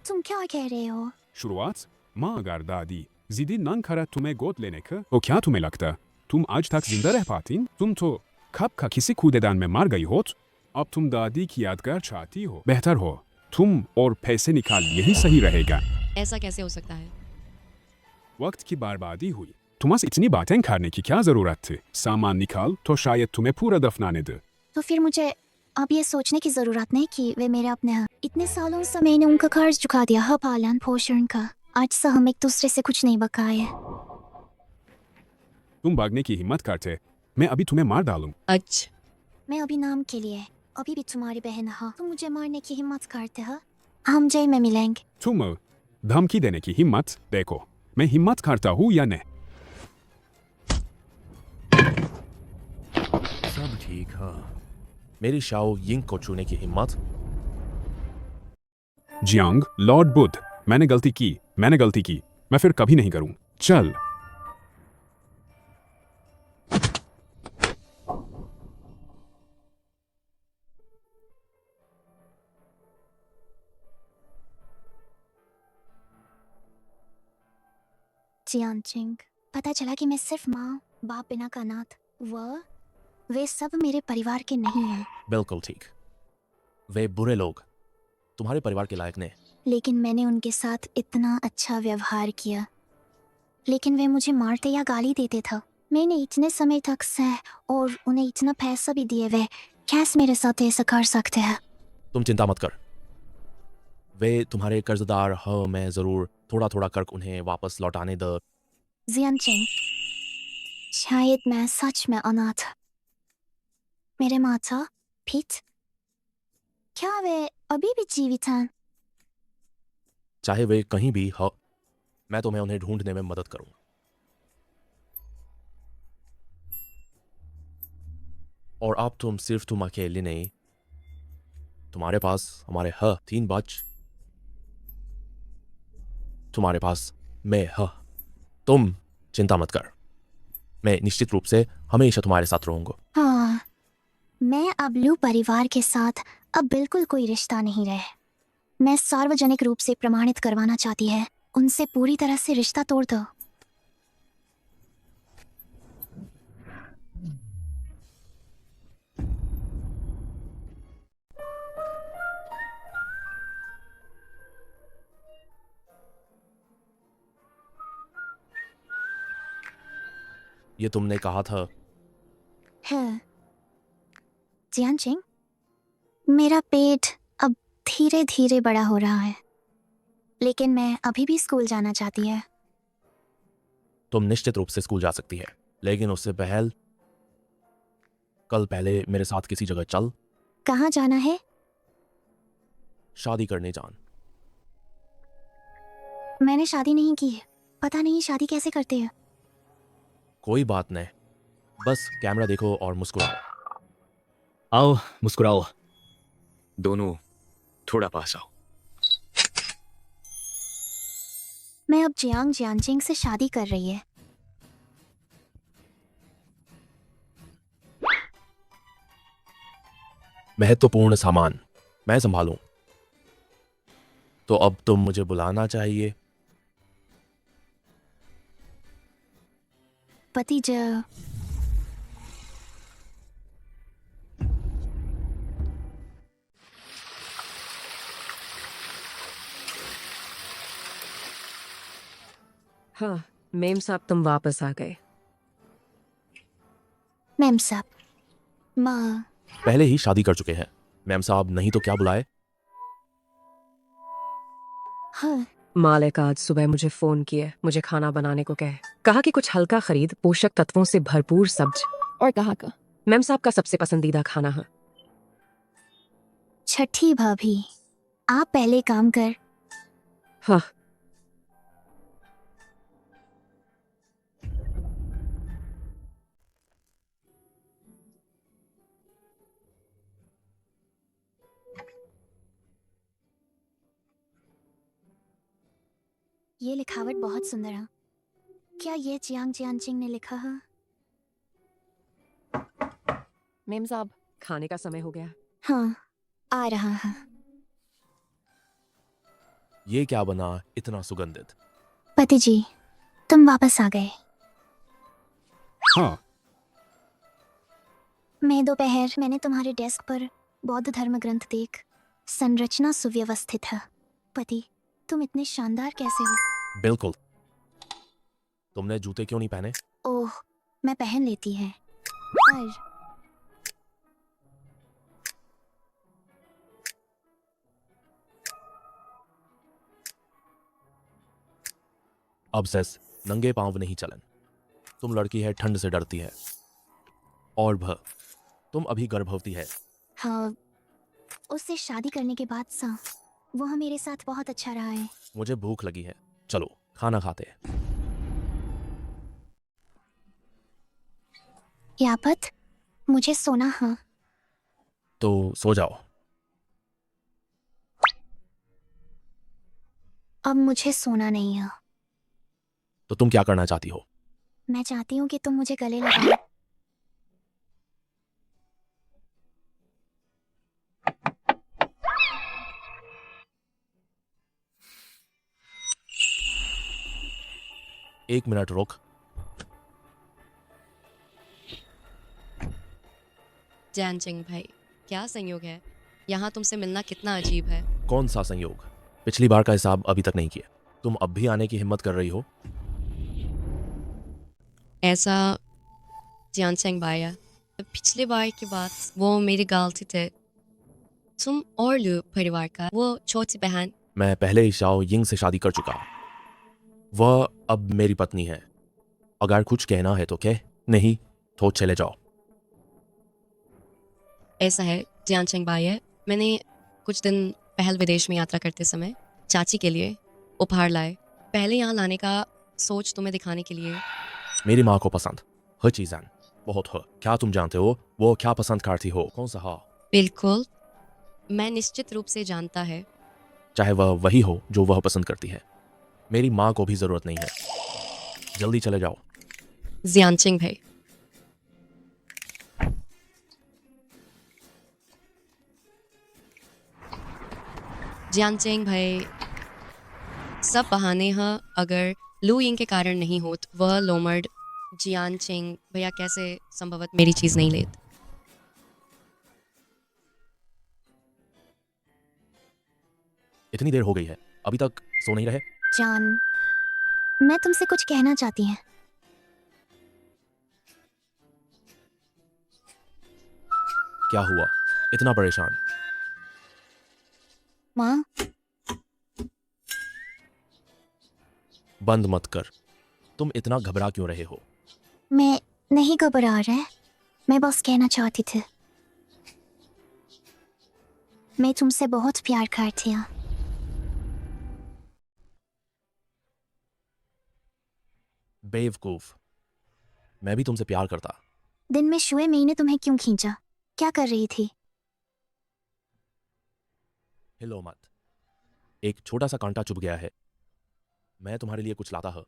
तुम क्या कह रहे हो? शुरुआत माँ अगर दादी जिदी नंग खरा तुम्हें गोद लेने का, तो क्या तुम्हें लगता तुम आज तक जिंदा रह पाती? तुम तो कब का किसी कूदेदान में मार गई होत। अब तुम दादी की यादगार चाहती हो। बेहतर हो तुम और पैसे निकाल, यही सही रहेगा। ऐसा कैसे हो सकता है? वक्त की बर्बादी हुई। तुम्हें इतनी बातें करने की क्या जरूरत थी? सामान निकाल तो शायद तुम्हें पूरा दफनाने दे। तो फिर मुझे अब ये सोचने की जरूरत नहीं कि वे मेरे अपने हैं। इतने सालों से मैंने उनका कर्ज चुका दिया है, पालन पोषण का। आज से हम एक दूसरे से कुछ नहीं बकाए। तुम भागने की हिम्मत करते, मैं अभी तुम्हें मार डालूं। अच्छा, मैं अभी नाम के लिए अभी भी तुम्हारी बहन है। तुम मुझे मारने की हिम्मत करते हो? हम जेल में मिलेंगे। तुम धमकी देने की हिम्मत देखो, मैं हिम्मत करता हूँ या नहीं? सब ठीक है। मेरी शाओ यिंग को छूने की हिम्मत? जियांग, लॉर्ड बुद्ध, मैंने गलती की। मैं फिर कभी नहीं करूं। चल। जियांजिंग, पता चला कि मैं सिर्फ माँ बाप बिना का अनाथ। वे सब मेरे परिवार के नहीं हैं। बिल्कुल ठीक। वे बुरे लोग तुम्हारे परिवार के लायक नहीं। लेकिन मैंने उनके साथ इतना अच्छा व्यवहार किया, लेकिन वे मुझे मारते या गाली देते थे। मैंने इतने समय तक सह और उन्हें इतना पैसा भी दिए। वे कैसे मेरे साथ ऐसा कर सकते हैं? तुम चिंता मत कर, वे तुम्हारे कर्जदार हो। मैं जरूर थोड़ा थोड़ा कर उन्हें वापस लौटाने दो। जियांजिंग, शायद मैं सच में अनाथ। मेरे माता पिता, क्या वे अभी भी जीवित हैं? चाहे वे कहीं भी हो, मैं तुम्हें उन्हें ढूंढने में मदद करूंगा। और अब तुम अकेले नहीं, तुम्हारे पास हमारे 3 बच्चे, तुम्हारे पास मैं तुम चिंता मत कर, मैं निश्चित रूप से हमेशा तुम्हारे साथ रहूंगा। हाँ, मैं अब लू परिवार के साथ अब बिल्कुल कोई रिश्ता नहीं रहे। मैं सार्वजनिक रूप से प्रमाणित करवाना चाहती है, उनसे पूरी तरह से रिश्ता तोड़ दो। ये तुमने कहा था। है जियानचिंग, मेरा पेट अब धीरे धीरे बड़ा हो रहा है, लेकिन मैं अभी भी स्कूल जाना चाहती है। तुम निश्चित रूप से स्कूल जा सकती है, लेकिन उससे कल पहले मेरे साथ किसी जगह चल। कहाँ जाना है? शादी करने जान। मैंने शादी नहीं की है, पता नहीं शादी कैसे करते हैं। कोई बात नहीं, बस कैमरा देखो और मुस्कुराओ। आओ मुस्कुराओ। दोनों थोड़ा पास आओ। मैं अब जियांग जियांचिंग से शादी कर रही है। महत्वपूर्ण सामान मैं संभालूं, तो अब तुम मुझे बुलाना चाहिए। पति जो हाँ, मेम साहब तुम वापस आ गए। मैम साहब, माँ पहले ही शादी कर चुके हैं। मैम साहब नहीं तो क्या बुलाए। हाँ। मालिक आज सुबह मुझे फोन किए, मुझे खाना बनाने को कहा कि कुछ हल्का खरीद, पोषक तत्वों से भरपूर सब्ज। और कहाँ का? मैम साहब का सबसे पसंदीदा खाना है। छठी भाभी, आप पहले काम कर। हाँ। ये लिखावट बहुत सुंदर है। क्या ये जियांग जियांचिंग ने लिखा है? मेम साहब, खाने का समय हो गया। हाँ, आ रहा है। ये क्या बना इतना सुगंधित? पति जी, तुम वापस आ गए। हाँ। मैं दोपहर मैंने तुम्हारे डेस्क पर बौद्ध धर्म ग्रंथ देख, संरचना सुव्यवस्थित है। पति, तुम इतने शानदार कैसे हो? बिल्कुल। तुमने जूते क्यों नहीं पहने? ओह, मैं पहन लेती है। पर अब सेस नंगे पांव नहीं चलन। तुम लड़की है, ठंड से डरती है। और तुम अभी गर्भवती है। हाँ, उससे शादी करने के बाद सा वह मेरे साथ बहुत अच्छा रहा है। मुझे भूख लगी है, चलो खाना खाते हैं। यापत, मुझे सोना है। तो सो जाओ। अब मुझे सोना नहीं है। तो तुम क्या करना चाहती हो? मैं चाहती हूँ कि तुम मुझे गले लगाओ। एक मिनट रुक। जियांचिंग भाई, क्या संयोग है? यहाँ तुमसे मिलना कितना अजीब है। कौन सा संयोग? पिछली बार का हिसाब अभी तक नहीं किया। तुम अब भी आने की हिम्मत कर रही हो? ऐसा जियांचिंग भाई, पिछले बार की बात वो मेरी गलती थे। तुम और लू परिवार का वो छोटी बहन। मैं पहले ही शाओ यिंग से शादी कर चुका। वह अब मेरी पत्नी है। अगर कुछ कहना है तो कह, नहीं तो चले जाओ। ऐसा है जियांचिंग भाई, मैंने कुछ दिन पहले विदेश में यात्रा करते समय चाची के लिए उपहार लाए। पहले यहाँ लाने का सोच तुम्हें दिखाने के लिए। मेरी माँ को पसंद हर चीज़ें बहुत है। क्या तुम जानते हो वो क्या पसंद करती हो? कौन सा? हाँ बिल्कुल, मैं निश्चित रूप से जानता है। चाहे वह वही हो जो वह पसंद करती है। मेरी माँ को भी जरूरत नहीं है। जल्दी चले जाओ। जियांचिंग भाई, जियांचेंग भाई सब बहाने हैं। अगर लू यिंग के कारण नहीं होत वह लोमर्ड जियांचेंग भैया कैसे संभवत मेरी चीज़ नहीं लेत। इतनी देर हो गई है, अभी तक सो नहीं रहे? जान, मैं तुमसे कुछ कहना चाहती हूँ। क्या हुआ इतना परेशान? माँ, बंद मत कर। तुम इतना घबरा क्यों रहे हो? मैं नहीं घबरा रहा, मैं बस कहना चाहती थी मैं तुमसे बहुत प्यार करती हूँ। बेवकूफ, मैं भी तुमसे प्यार करता। दिन में शुए मई ने तुम्हें क्यों खींचा? क्या कर रही थी? हिलो मत, एक छोटा सा कांटा चुभ गया है। मैं तुम्हारे लिए कुछ लाता हूं।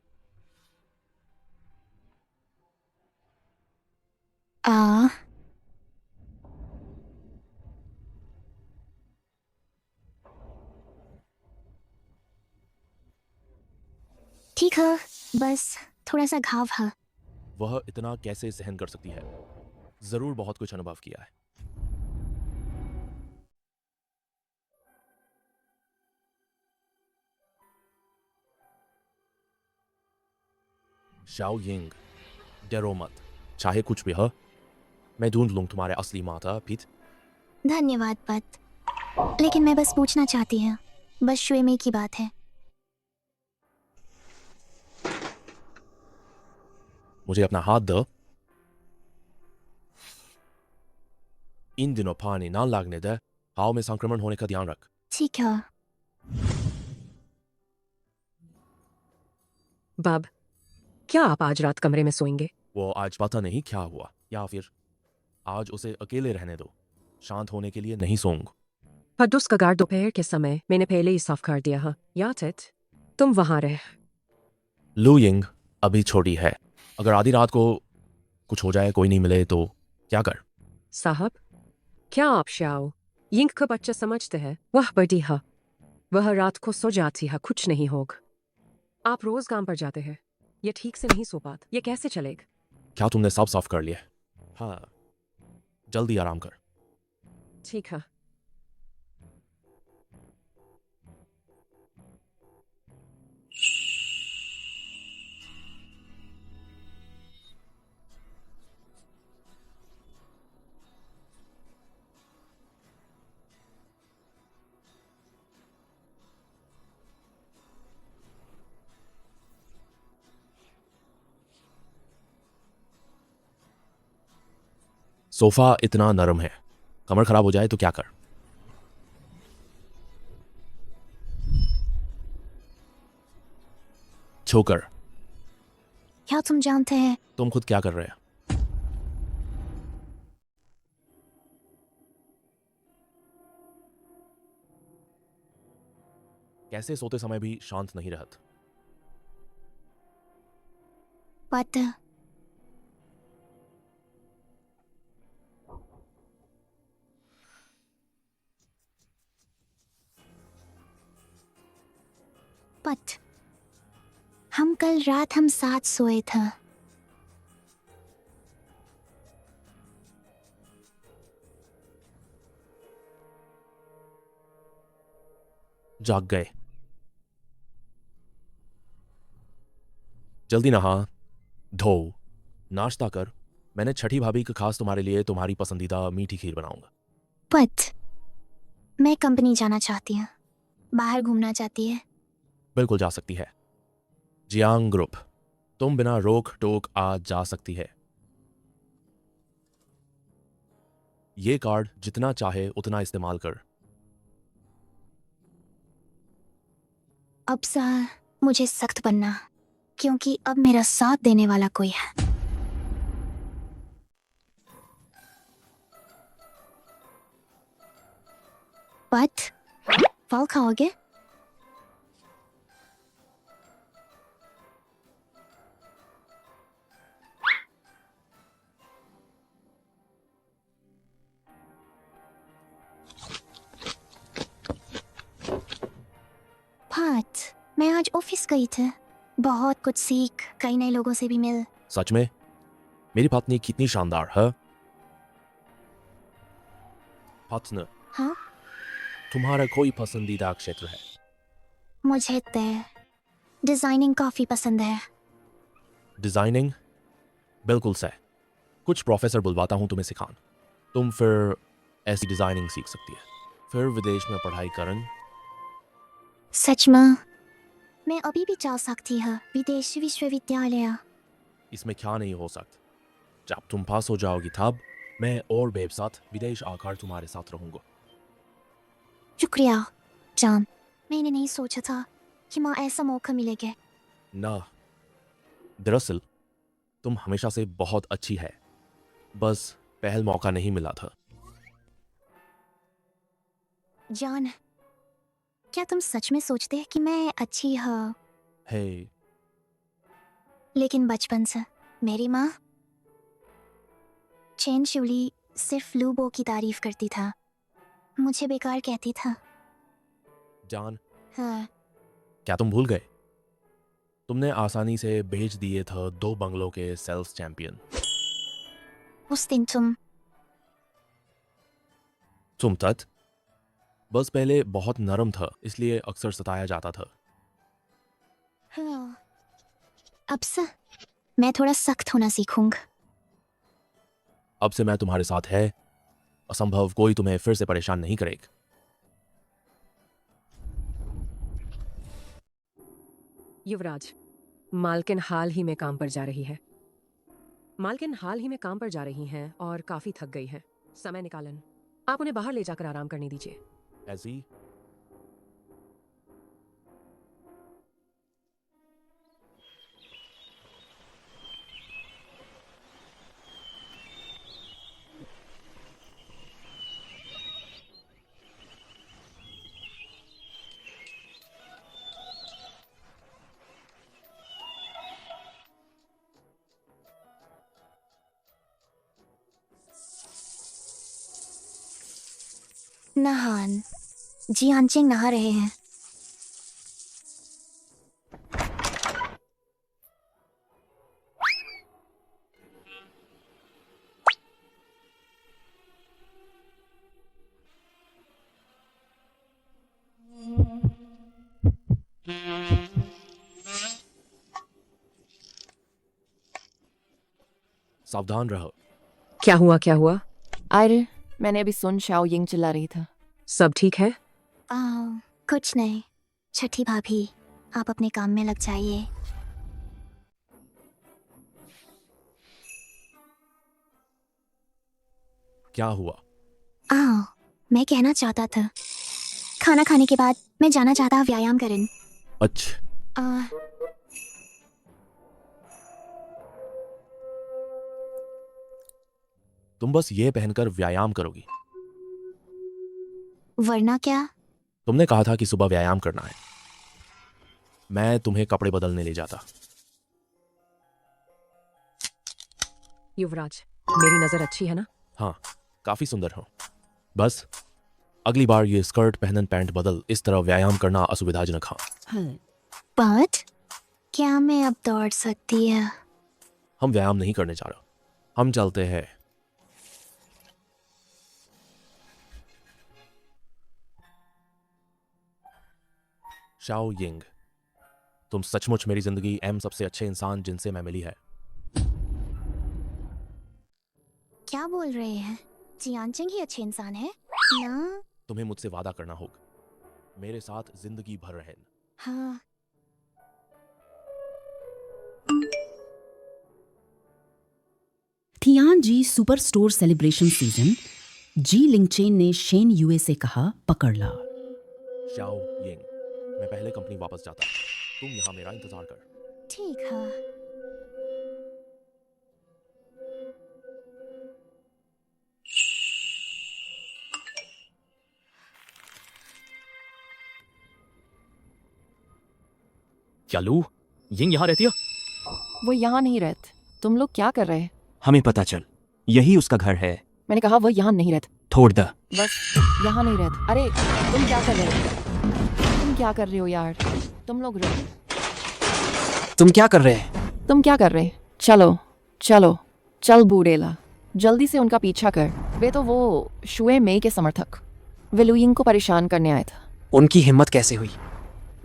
ठीक है, बस थोड़ा सा घाव है। वह इतना कैसे सहन कर सकती है? जरूर बहुत कुछ अनुभव किया है। शाओ यिंग, डरो मत, चाहे कुछ भी हो। मैं ढूंढ लूंगा तुम्हारे असली माता पिता। धन्यवाद पत, लेकिन मैं बस पूछना चाहती हूँ, बस शुए मई की बात है। मुझे अपना हाथ दो। इन दिनों पानी ना लगने दे, हवा में संक्रमण होने का ध्यान रख। ठीक है। बाब, क्या आप आज रात कमरे में सोएंगे? वो आज पता नहीं क्या हुआ, या फिर आज उसे अकेले रहने दो। शांत होने के लिए नहीं सोऊंगा। पद्दुस का गार्ड दोपहर के समय मैंने पहले ही साफ कर दिया है। या टेट, तुम वहां रह। लू यिंग अभी छोटी है, अगर आधी रात को कुछ हो जाए, कोई नहीं मिले तो क्या कर? साहब, क्या आप शाओ यिंग का बच्चा समझते हैं? वह बड़ी है, वह रात को सो जाती है, कुछ नहीं होगा। आप रोज काम पर जाते हैं, ये ठीक से नहीं सो पाते, ये कैसे चलेगा? क्या तुमने सब साफ कर लिया? हाँ, जल्दी आराम कर। ठीक है। सोफा इतना नरम है, कमर खराब हो जाए तो क्या कर? छोकर, क्या तुम जानते हैं तुम खुद क्या कर रहे हैं? कैसे सोते समय भी शांत नहीं रहत? पत, हम कल रात हम साथ सोए थे। जाग गए। जल्दी नहा धो, नाश्ता कर। मैंने छठी भाभी के खास तुम्हारे लिए तुम्हारी पसंदीदा मीठी खीर बनाऊंगा। पत, मैं कंपनी जाना चाहती हूँ, बाहर घूमना चाहती है। बिल्कुल जा सकती है। जियांग ग्रुप, तुम बिना रोक टोक आ जा सकती है। ये कार्ड जितना चाहे उतना इस्तेमाल कर। अब सा मुझे सख्त बनना, क्योंकि अब मेरा साथ देने वाला कोई है। पत, फल खाओगे? आज ऑफिस गई थी, बहुत कुछ सीख, कई नए लोगों से भी मिल। सच में मेरी पत्नी कितनी शानदार है। पत्नी, हाँ, तुम्हारा कोई पसंदीदा क्षेत्र है? मुझे तो डिजाइनिंग काफी पसंद है। डिजाइनिंग? बिल्कुल सही। कुछ प्रोफेसर बुलवाता हूँ तुम्हें सिखान, तुम फिर ऐसी डिजाइनिंग सीख सकती है, फिर विदेश में पढ़ाई करन। सच में मैं अभी भी जा सकती हूँ विदेशी विश्वविद्यालय। इसमें क्या नहीं हो सकता। जब तुम पास हो जाओगी तब मैं और बेब साथ विदेश आकर तुम्हारे साथ रहूंगा। शुक्रिया जान, मैंने नहीं सोचा था कि माँ ऐसा मौका मिलेगा। ना, दरअसल तुम हमेशा से बहुत अच्छी है, बस पहल मौका नहीं मिला था। जान, क्या तुम सच में सोचते हैं कि मैं अच्छी हूँ? हे, लेकिन बचपन से मेरी माँ चैन शिवली सिर्फ लूबो की तारीफ करती था, मुझे बेकार कहती था। जान, हाँ, क्या तुम भूल गए? तुमने आसानी से भेज दिए थे 2 बंगलों के सेल्स चैंपियन। उस दिन तुम तत् बस पहले बहुत नरम था, इसलिए अक्सर सताया जाता था। हाँ, अब से मैं थोड़ा सख्त होना सीखूंगा। अब से मैं तुम्हारे साथ है, असंभव कोई तुम्हें फिर से परेशान नहीं करेगा। युवराज, मालकिन हाल ही में काम पर जा रही है। मालकिन हाल ही में काम पर जा रही हैं और काफी थक गई हैं। समय निकालन, आप उन्हें बाहर ले जाकर आराम करने दीजिए। ऐसी नहान, जियानचिंग नहा रहे हैं। सावधान रहो। क्या हुआ, क्या हुआ? अरे मैंने अभी सुन शाओ यिंग चिल्ला रही था। सब ठीक है? कुछ नहीं, छठी भाभी आप अपने काम में लग जाइए। क्या हुआ? मैं कहना चाहता था, खाना खाने के बाद मैं जाना चाहता हूँ व्यायाम करने। अच्छा, तुम बस ये पहनकर व्यायाम करोगी? वरना क्या? तुमने कहा था कि सुबह व्यायाम करना है। मैं तुम्हें कपड़े बदलने ले जाता। युवराज, मेरी नजर अच्छी है ना? हाँ, काफी सुंदर हो। बस अगली बार ये स्कर्ट पहनन पैंट बदल इस तरह व्यायाम करना असुविधाजनक। हाँ, बट क्या मैं अब दौड़ सकती है? हम व्यायाम नहीं करने जा रहे, हम चलते हैं। शाओ यिंग, तुम सचमुच मेरी जिंदगी सबसे अच्छे इंसान जिनसे मैं मिली है। क्या बोल रहे हैं? जियानचिंग ही अच्छे इंसान है ना? तुम्हें मुझसे वादा करना होगा मेरे साथ जिंदगी भर रहना। हाँ। थियान जी सुपर स्टोर सेलिब्रेशन सीजन, जी लिंगचेन ने शेन यूए से कहा, पकड़ ला। शाओ यिंग, मैं पहले कंपनी वापस जाता, तुम यहाँ मेरा इंतजार कर। ठीक है। क्या लू यिंग यहाँ रहती है? वो यहाँ नहीं रहते। तुम लोग क्या कर रहे हैं? हमें पता चल, यही उसका घर है। मैंने कहा वो यहाँ नहीं रहते। छोड़ द। बस यहाँ नहीं रहते। अरे तुम क्या कर रहे हो? तुम क्या कर रहे हो यार? तुम लोग रुको। तुम क्या कर रहे हैं? तुम क्या कर रहे? चलो चलो चल बूढ़ेला, जल्दी से उनका पीछा कर। वे तो वो शुए मेई के समर्थक वे लुयिंग को परेशान करने आए था। उनकी हिम्मत कैसे हुई?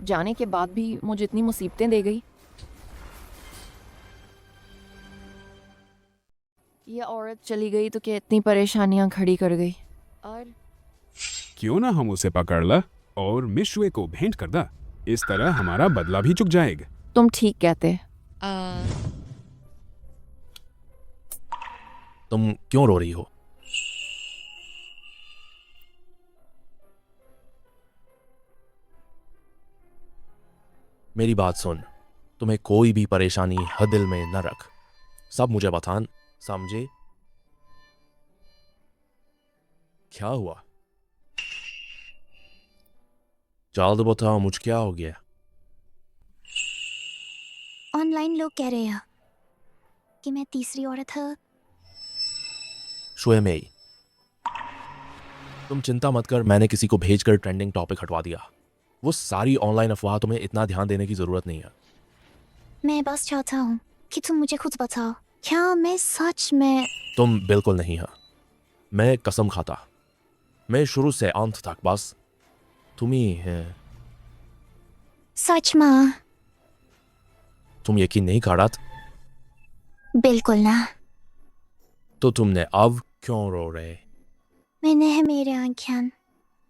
जाने के बाद भी मुझे इतनी मुसीबतें दे गई। ये औरत चली गई तो क्या इतनी परेशानियां खड़ी कर गई। और क्यों ना हम उसे पकड़ ला और मिस शुए को भेंट कर दा। इस तरह हमारा बदला भी चुक जाएगा। तुम ठीक कहते। तुम क्यों रो रही हो? मेरी बात सुन, तुम्हें कोई भी परेशानी हर दिल में न रख। सब मुझे बतान, समझे? क्या हुआ? जल्द बताओ, मुझे क्या हो गया? ऑनलाइन लोग कह रहे हैं कि मैं तीसरी औरत हूँ। शुए मेई, तुम चिंता मत कर, मैंने किसी को भेजकर ट्रेंडिंग टॉपिक हटवा दिया। वो सारी ऑनलाइन अफवाह तुम्हें इतना ध्यान देने की जरूरत नहीं है। मैं बस चाहता हूँ कि तुम मुझे खुद बताओ, क्या मैं सच में। तुम बिल्कुल नहीं है। मैं कसम खाता, मैं शुरू से अंत तक बस तुम ही है। सच में? तुम यकीन नहीं कर रहा? बिल्कुल ना। तो तुमने अब क्यों रो रहे? मैंने है मेरे आंखें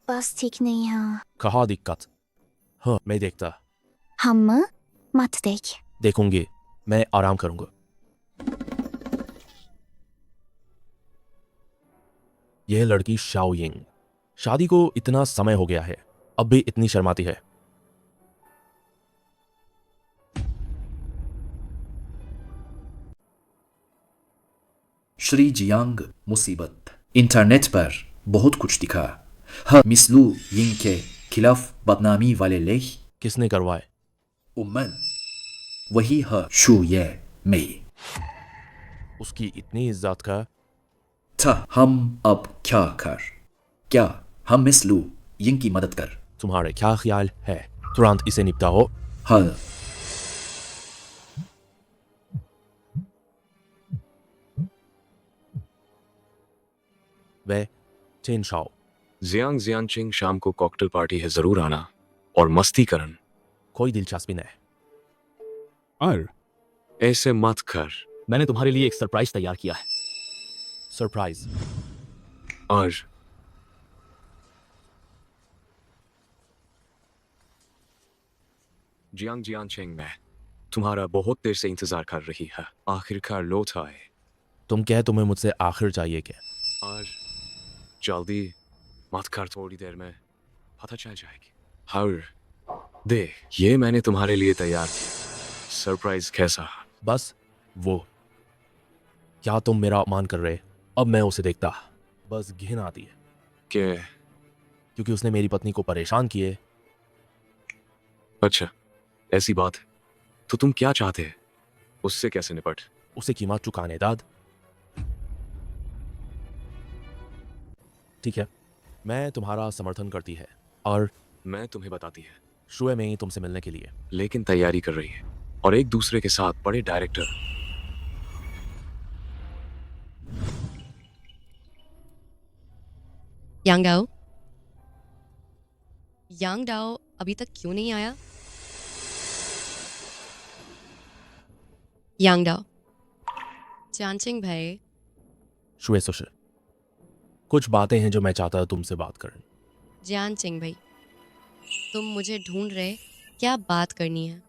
बस ठीक नहीं है। कहा दिक्कत? हाँ, मैं देखता। हम मत देख। देखूंगी, मैं आराम करूंगा। यह लड़की शाओ यिंग, शादी को इतना समय हो गया है, अब भी इतनी शर्माती है। श्री जियांग मुसीबत। इंटरनेट पर बहुत कुछ दिखा। हाँ, मिस लू यिंग के खिलाफ बदनामी वाले लेख किसने करवाए? उम्मन वही है शू ये मेई। उसकी इतनी इज्जत का था। हम अब क्या कर? क्या हम मिस लू यिंग की मदद कर? तुम्हारे क्या ख्याल है? तुरंत इसे निपटाओ। हाँ। वे चेन शाओ। जियांग जियांचिंग शाम को कॉकटेल पार्टी है, जरूर आना और मस्ती करन। कोई दिलचस्पी नहीं। और ऐसे मत कर। मैंने तुम्हारे लिए एक सरप्राइज तैयार किया है। सरप्राइज? और जियांग जियांचिंग, मैं तुम्हारा बहुत देर से इंतजार कर रही है। आखिरकार लौट आए। तुम क्या तुम्हें मुझसे आखिर चाहिए क्या? और जल्दी मत कर, थोड़ी देर में पता चल जाएगी। हर दे, ये मैंने तुम्हारे लिए तैयार किया। सरप्राइज कैसा? बस वो। क्या तुम मेरा अपमान कर रहे? अब मैं उसे देखता बस घिन आती है। क्योंकि उसने मेरी पत्नी को परेशान किए। अच्छा, ऐसी बात है तो तुम क्या चाहते हैं? उससे कैसे निपट? उसे कीमत चुकाने दाद। ठीक है, मैं तुम्हारा समर्थन करती है और मैं तुम्हें बताती है शुए में ही तुमसे मिलने के लिए। लेकिन तैयारी कर रही है और एक दूसरे के साथ बड़े डायरेक्टर। यांग डाओ, यांग डाओ अभी तक क्यों नहीं आया? यांग डाओ, चांचिंग भाई। शुए सुशे, कुछ बातें हैं जो मैं चाहता हूं तुमसे बात करें। जान चिंग भाई, तुम मुझे ढूंढ रहे, क्या बात करनी है?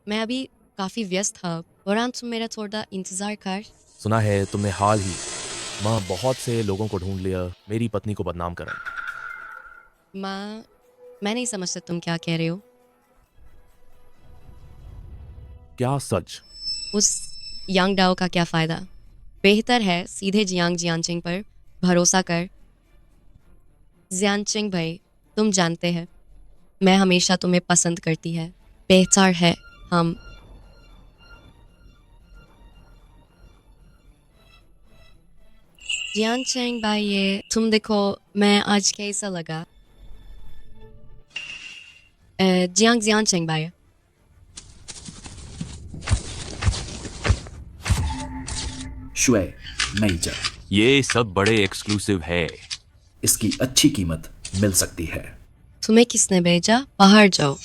मैं अभी काफ़ी व्यस्त था और तुम मेरा थोड़ा इंतज़ार कर। सुना है तुमने हाल ही माँ बहुत से लोगों को ढूंढ लिया मेरी पत्नी को बदनाम करें। माँ, मैं नहीं समझता तुम क्या कह रहे हो। क्या सच? उस यांग डाओ का क्या फ़ायदा? बेहतर है सीधे जियांग जियांचिंग पर भरोसा कर। जियांचिंग भाई, तुम जानते हैं मैं हमेशा तुम्हें पसंद करती है। बेहतर है हम। जियांचिंग भाई, ये तुम देखो मैं आज कैसा लगा। जियांग जियान चेंगबाई। शुए मेजर। ये सब बड़े एक्सक्लूसिव है। इसकी अच्छी कीमत मिल सकती है। तुम्हें किसने भेजा? बाहर जाओ।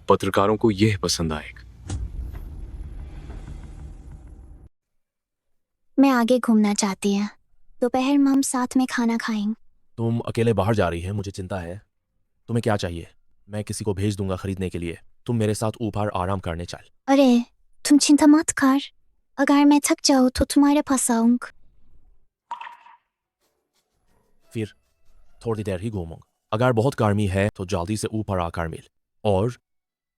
पत्रकारों को यह पसंद आएगा। मैं आगे घूमना चाहती हूँ। दोपहर में हम साथ में खाना खाएंगे। तुम अकेले बाहर जा रही है, मुझे चिंता है। तुम्हें क्या चाहिए? मैं किसी को भेज दूंगा खरीदने के लिए। तुम मेरे साथ ऊपर आराम करने चल। अरे तुम चिंता मत कर। अगर मैं थक जाऊँ तो तुम्हारे पास आऊंगा। फिर थोड़ी देर ही घूमूंगा। अगर बहुत गर्मी है तो जल्दी से ऊपर आकर मिल। और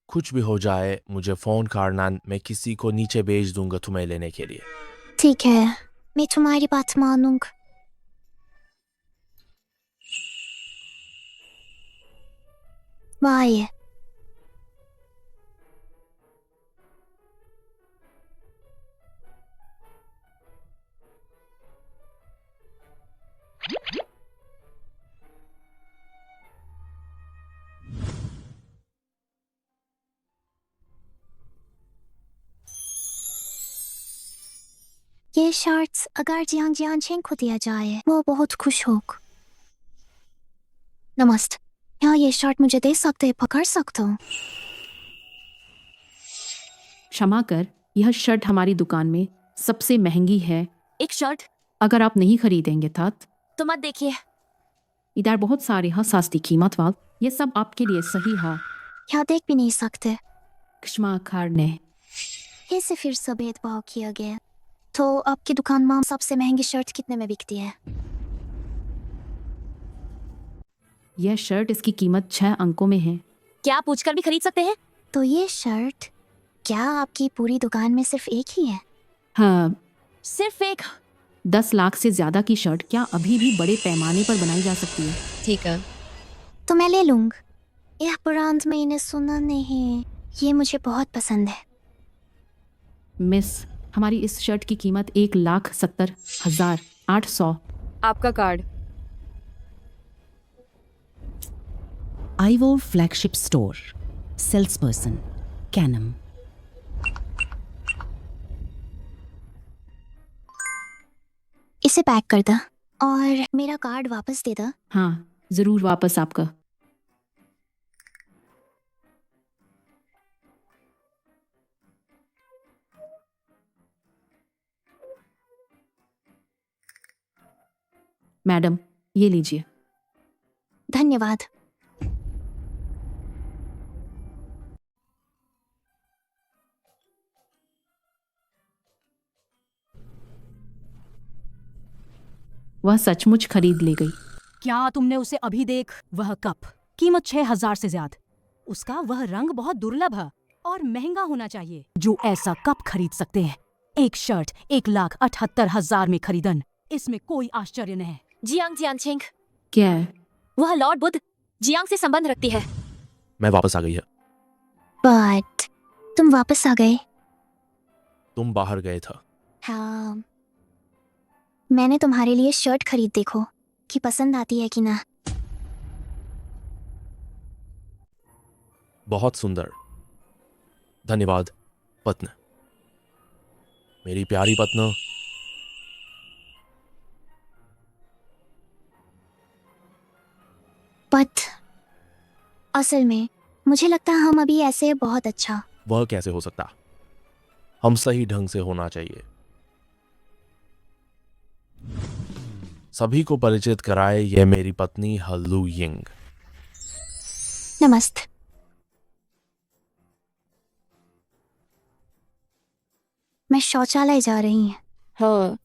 कुछ भी हो जाए मुझे फोन करना, मैं किसी को नीचे भेज दूंगा तुम्हें लेने के लिए। ठीक है, मैं तुम्हारी बात मानूंगा। बाय। ये शर्ट्स अगर जियांग जियांग को दिया जाए वो बहुत खुश होगा। नमस्ते, क्या ये शर्ट मुझे दे सकते? पकड़ सकता हूँ? क्षमा कर, यह शर्ट हमारी दुकान में सबसे महंगी है। एक शर्ट अगर आप नहीं खरीदेंगे तो मत देखिए। इधर बहुत सारे हैं सस्ती कीमत वाल। ये सब आपके लिए सही है। क्या देख भी नहीं सकते? क्षमा करने। कैसे फिर से भेदभाव किया गया? तो आपकी दुकान में सबसे महंगी शर्ट कितने में बिकती है? यह शर्ट, इसकी कीमत 6 अंकों में है। क्या आप पूछकर भी खरीद सकते हैं? तो ये शर्ट क्या आपकी पूरी दुकान में सिर्फ एक ही है? हाँ, सिर्फ एक। 10 लाख से ज्यादा की शर्ट क्या अभी भी बड़े पैमाने पर बनाई जा सकती है? ठीक है, तो मैं ले लूंगा। यह ब्रांड मैंने सुना नहीं, ये मुझे बहुत पसंद है। मिस, हमारी इस शर्ट की कीमत 1,70,800। आपका कार्ड। आईवोर फ्लैगशिप स्टोर, सेल्स पर्सन कैनम। इसे पैक कर दो और मेरा कार्ड वापस दे दो। हाँ जरूर, वापस आपका। मैडम, ये लीजिए। धन्यवाद। वह सचमुच खरीद ले गई। क्या तुमने उसे अभी देख? वह कप कीमत 6,000 से ज्यादा। उसका वह रंग बहुत दुर्लभ है और महंगा होना चाहिए जो ऐसा कप खरीद सकते हैं। एक शर्ट 1,78,000 में खरीदन, इसमें कोई आश्चर्य नहीं। Jiang Jiang. क्या है? वह लॉर्ड बुद्ध जियांग से संबंध रखती है। मैं वापस आ गई है। बट तुम वापस आ गए? तुम बाहर गए था। हाँ, मैंने तुम्हारे लिए शर्ट खरीद, देखो कि पसंद आती है कि ना। बहुत सुंदर, धन्यवाद पत्न। मेरी प्यारी पत्न। बट असल में मुझे लगता है हम अभी ऐसे बहुत अच्छा। वह कैसे हो सकता? हम सही ढंग से होना चाहिए। सभी को परिचित कराए, यह मेरी पत्नी लू यिंग। नमस्ते। मैं शौचालय जा रही हूँ। हाँ,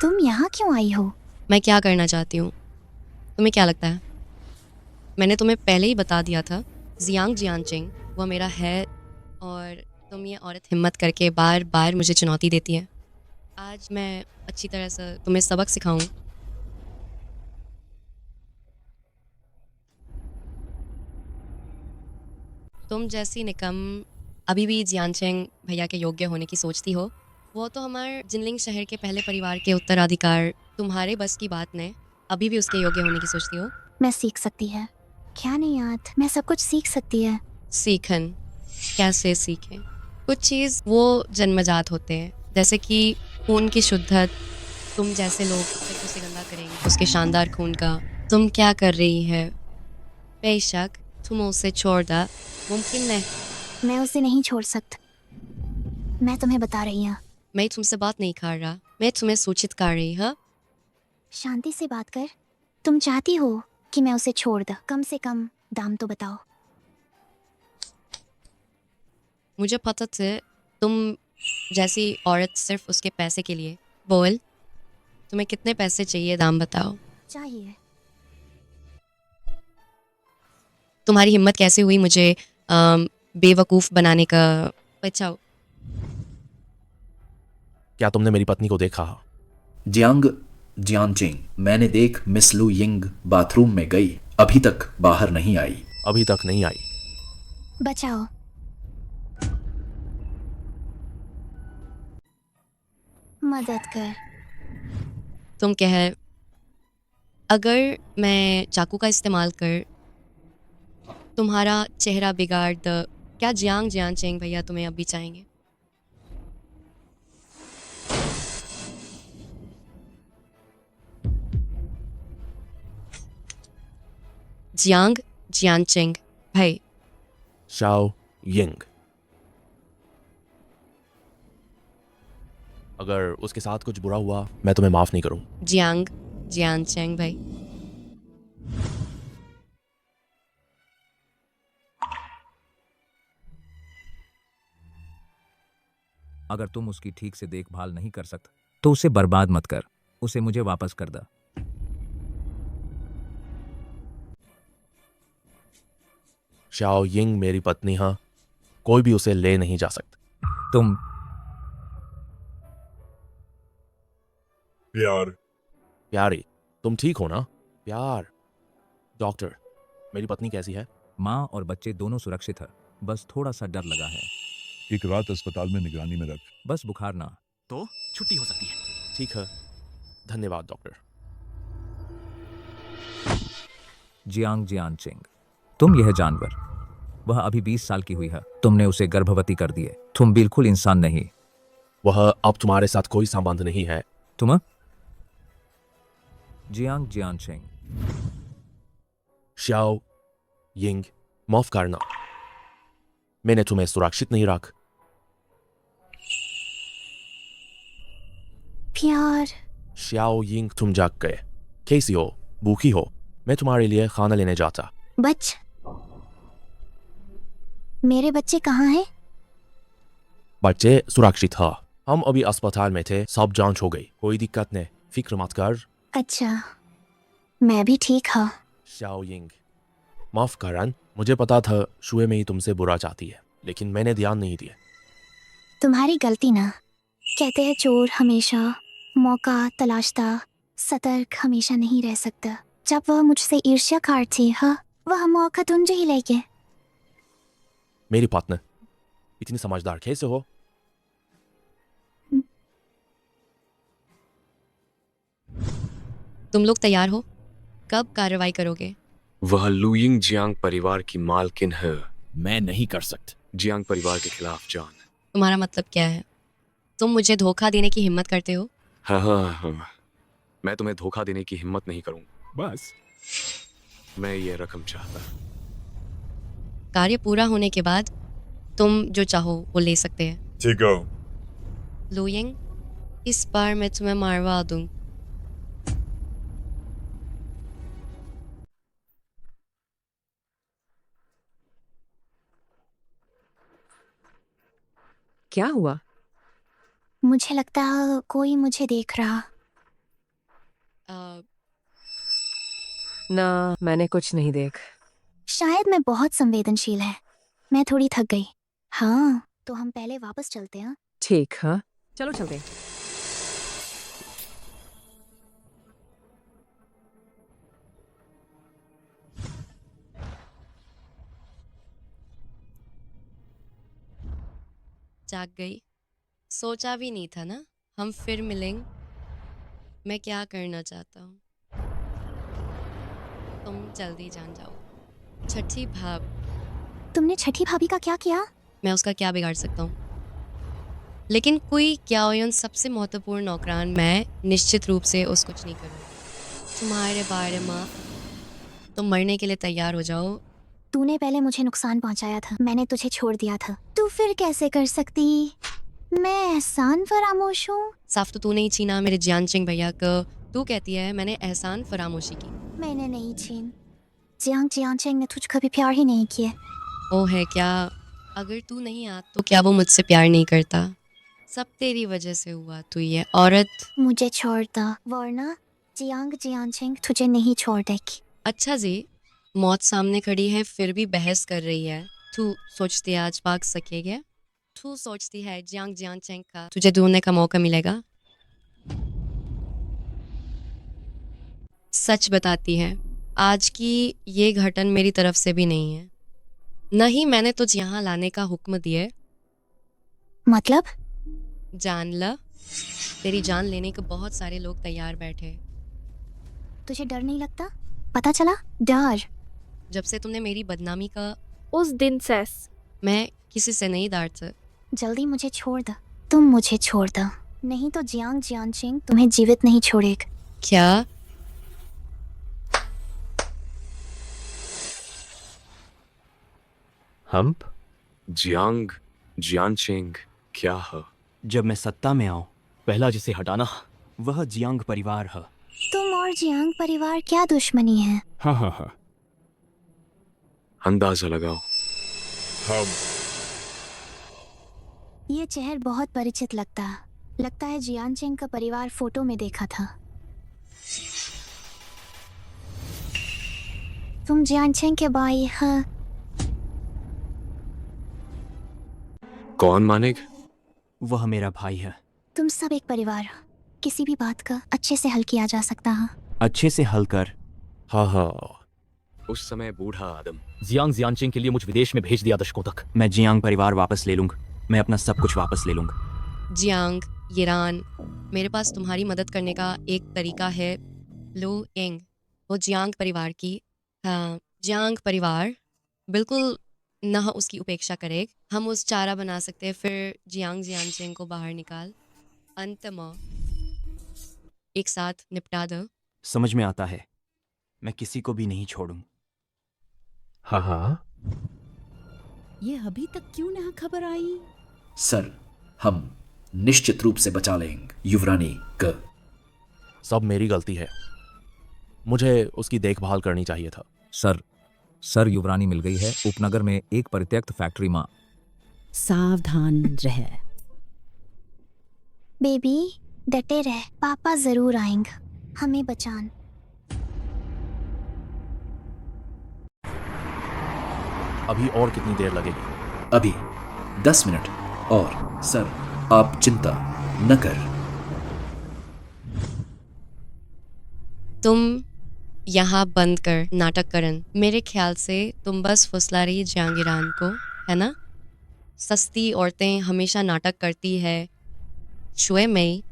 तुम यहाँ क्यों आई हो? मैं क्या करना चाहती हूँ तुम्हें क्या लगता है? मैंने तुम्हें पहले ही बता दिया था, जियांग जियांचिंग वह मेरा है और तुम ये औरत हिम्मत करके बार बार मुझे चुनौती देती है। आज मैं अच्छी तरह से तुम्हें सबक सिखाऊं। तुम जैसी निकम अभी भी जियानचेंग भैया के योग्य होने की सोचती हो? वो तो हमारे जिनलिंग शहर के पहले परिवार के उत्तराधिकार, तुम्हारे बस की बात ने अभी भी उसके योग्य होने की सोचती हो? मैं सीख सकती है, क्या नहीं याद, मैं सब कुछ सीख सकती है। सीखन कैसे सीखें? कुछ चीज़ वो जन्मजात होते हैं, जैसे कि खून की शुद्धत। तुम जैसे लोग सिर्फ उसे गंदा करेंगे उसके शानदार खून का। तुम क्या कर रही है? बेशक तुम उसे छोड़ दा, मुमकिन नहीं। मैं उसे नहीं छोड़ सकती, मैं तुम्हें बता रही हूँ। मैं तुमसे बात नहीं कर रहा, मैं तुम्हें सूचित कर रही हूँ। शांति से बात कर। तुम चाहती हो कि मैं उसे छोड़ दूं? कम से कम दाम तो बताओ। मुझे पता था तुम जैसी औरत सिर्फ उसके पैसे के लिए। बोल, तुम्हें कितने पैसे चाहिए, दाम बताओ। चाहिए। तुम्हारी हिम्मत कैसे हुई मुझे बेवकूफ़ बनाने का? बचाओ। क्या तुमने मेरी पत्नी को देखा? जियांचिंग, मैंने देख मिस लू यिंग बाथरूम में गई, अभी तक बाहर नहीं आई। अभी तक नहीं आई। बचाओ। मदद कर। तुम कह, अगर मैं चाकू का इस्तेमाल कर तुम्हारा चेहरा बिगाड़ द, क्या जियांचेंग भैया तुम्हें अभी चाहेंगे? जियांचेंग भाई। Shao Ying. अगर उसके साथ कुछ बुरा हुआ मैं तुम्हें माफ नहीं करूं। जियांचेंग भाई। अगर तुम उसकी ठीक से देखभाल नहीं कर सकते तो उसे बर्बाद मत कर, उसे मुझे वापस कर दे। शाओ यिंग मेरी पत्नी, हाँ, कोई भी उसे ले नहीं जा सकता। तुम प्यारी, तुम ठीक हो ना? प्यार। डॉक्टर, मेरी पत्नी कैसी है? माँ और बच्चे दोनों सुरक्षित है, बस थोड़ा सा डर लगा है। एक रात अस्पताल में निगरानी में रख। बस बुखार ना तो छुट्टी हो सकती है। ठीक है, धन्यवाद डॉक्टर। जियांचिंग, तुम यह जानवर, वह अभी 20 साल की हुई है, तुमने उसे गर्भवती कर दिए। तुम बिल्कुल इंसान नहीं। वह अब तुम्हारे साथ कोई संबंध नहीं है। तुम जियांचिंग। शाओ यिंग, माफ करना, मैंने तुम्हें सुरक्षित नहीं रख। प्यार। शाओ यिंग, तुम जाग गए। कैसी हो? भूखी हो? मैं तुम्हारे लिए खाना लेने जाता। मेरे बच्चे कहाँ हैं? बच्चे सुरक्षित है, हम अभी अस्पताल में थे, सब जांच हो गई, कोई दिक्कत नहीं, फिक्र मत कर। अच्छा, मैं भी ठीक हूँ। शाओ यिंग, माफ करन, मुझे पता था शुए में ही तुमसे बुरा चाहती है, लेकिन मैंने ध्यान नहीं दिया। तुम्हारी गलती ना। कहते हैं चोर हमेशा मौका तलाशता, सतर्क हमेशा नहीं रह सकता। जब वह मुझसे ईर्ष्या खार थी, हाँ, वह मौका तुझे ही लेके। मेरी पत्नी, इतनी समझदार कैसे हो? तुम लोग तैयार हो? कब कार्रवाई करोगे? वह लुयिंग जियांग परिवार की मालकिन है। मैं नहीं कर सकता। जियांग परिवार के खिलाफ जान। तुम्हारा मतलब क्या है? तुम मुझे धोखा देने की हिम्मत करते हो? हाँ, मैं तुम्हें धोखा देने की हिम्मत नहीं करूंगा। बस मैं ये रकम चाहता। कार्य पूरा होने के बाद तुम जो चाहो वो ले सकते हैं। ठीक है। लुयिंग, इस बार मैं तुम्हें मारवा दूं। क्या हुआ? मुझे लगता है कोई मुझे देख रहा। ना, मैंने कुछ नहीं देख। शायद मैं बहुत संवेदनशील है। मैं थोड़ी थक गई। हाँ, तो हम पहले वापस चलते हैं। ठीक है, चलो चलते। जाग गई। सोचा भी नहीं था ना हम फिर मिलेंगे। मैं क्या करना चाहता हूँ, तुम जल्दी जान जाओ। छठी भाब, तुमने छठी भाभी का क्या किया? मैं उसका क्या बिगाड़ सकता हूँ? लेकिन कोई क्या हो, उन सबसे महत्वपूर्ण नौकरान मैं निश्चित रूप से उसको कुछ नहीं करूँगी। तुम्हारे बारे में तुम मरने के लिए तैयार हो जाओ। तूने पहले मुझे नुकसान पहुंचाया था, मैंने तुझे छोड़ दिया था। तू फिर कैसे कर सकती? मैं एहसान फरामोश हूँ। साफ तो तू नहीं छीना मेरे जियांचिंग भैया को। तू कहती है मैंने एहसान फरामोशी की। मैंने नहीं छीन। जियांग ने तुझ कभी प्यार ही नहीं किया। ओ है क्या? अगर तू नहीं आ तो क्या वो मुझसे प्यार नहीं करता? सब तेरी वजह से हुआ। तू ये औरत मुझे छोड़ दा, वरना जियांग तुझे नहीं छोड़ देगी। अच्छा जी, मौत सामने खड़ी है फिर भी बहस कर रही है। तू सोचती है आज भाग सकेगा? तू सोचती है जियांग का तुझे ढूंढने का मौका मिलेगा? सच बताती है, आज की ये घटन मेरी तरफ से भी नहीं है। नहीं, मैंने तुझे यहाँ लाने का हुक्म दिए। मतलब? जान ल, तेरी जान लेने को बहुत सारे लोग तैयार बैठे। तुझे डर नहीं लगता? पता चला डर। जब से तुमने मेरी बदनामी का उस दिन सेस मैं किसी से नहीं डरता। जल्दी मुझे छोड़ दा। तुम मुझे छोड़ दा, नहीं तो जियांग तुम्हें जीवित नहीं छोड़ेगा। क्या? हम्प? जियांग क्या है? जब मैं सत्ता में आऊं, पहला जिसे हटाना वह जियांग परिवार है। तुम और जियांग परिवार क्या दुश्मनी है? हाँ हाँ हाँ, अंदाजा लगाओ। हम ये चेहरा बहुत परिचित लगता है जियांग का परिवार फोटो में देखा था। तुम जियांग के भाई है? कौन मानेगा? वह मेरा भाई है। तुम सब एक परिवार हो। किसी भी बात का अच्छे से हल किया जा सकता है। अच्छे से हल कर। हाँ, उस समय बूढ़ा आदम जियांग जियांचिंग के लिए मुझ विदेश में भेज दिया दशकों तक। मैं जियांग परिवार वापस ले लूंगा। मैं अपना सब कुछ वापस ले लूंगा। जियांग, ईरान, मेरे पास तुम्हारी मदद करने का एक तरीका है। लू यिंग, वो जियांग परिवार की, हाँ, जियांग परिवार बिल्कुल न उसकी उपेक्षा करे। हम उस चारा बना सकते हैं, फिर जियांग जियांचिंग को बाहर निकाल अंत में एक साथ निपटा दो। समझ में आता है, मैं किसी को भी नहीं छोड़ूं। हाँ, ये अभी तक क्यों ना खबर आई? सर, हम निश्चित रूप से बचा लेंगे युवरानी को। सब मेरी गलती है, मुझे उसकी देखभाल करनी चाहिए था। सर युवरानी मिल गई है उपनगर में एक परित्यक्त फैक्ट्री में। सावधान रह। बेबी डटे रह, पापा जरूर आएंगे हमें बचान। अभी और कितनी देर लगेगी? अभी 10 मिनट और। सर, आप चिंता न कर। तुम यहाँ बंद कर नाटक करन। मेरे ख्याल से तुम बस फुसला रही जियांग ईरान को, है ना? सस्ती औरतें हमेशा नाटक करती है। शुए मई,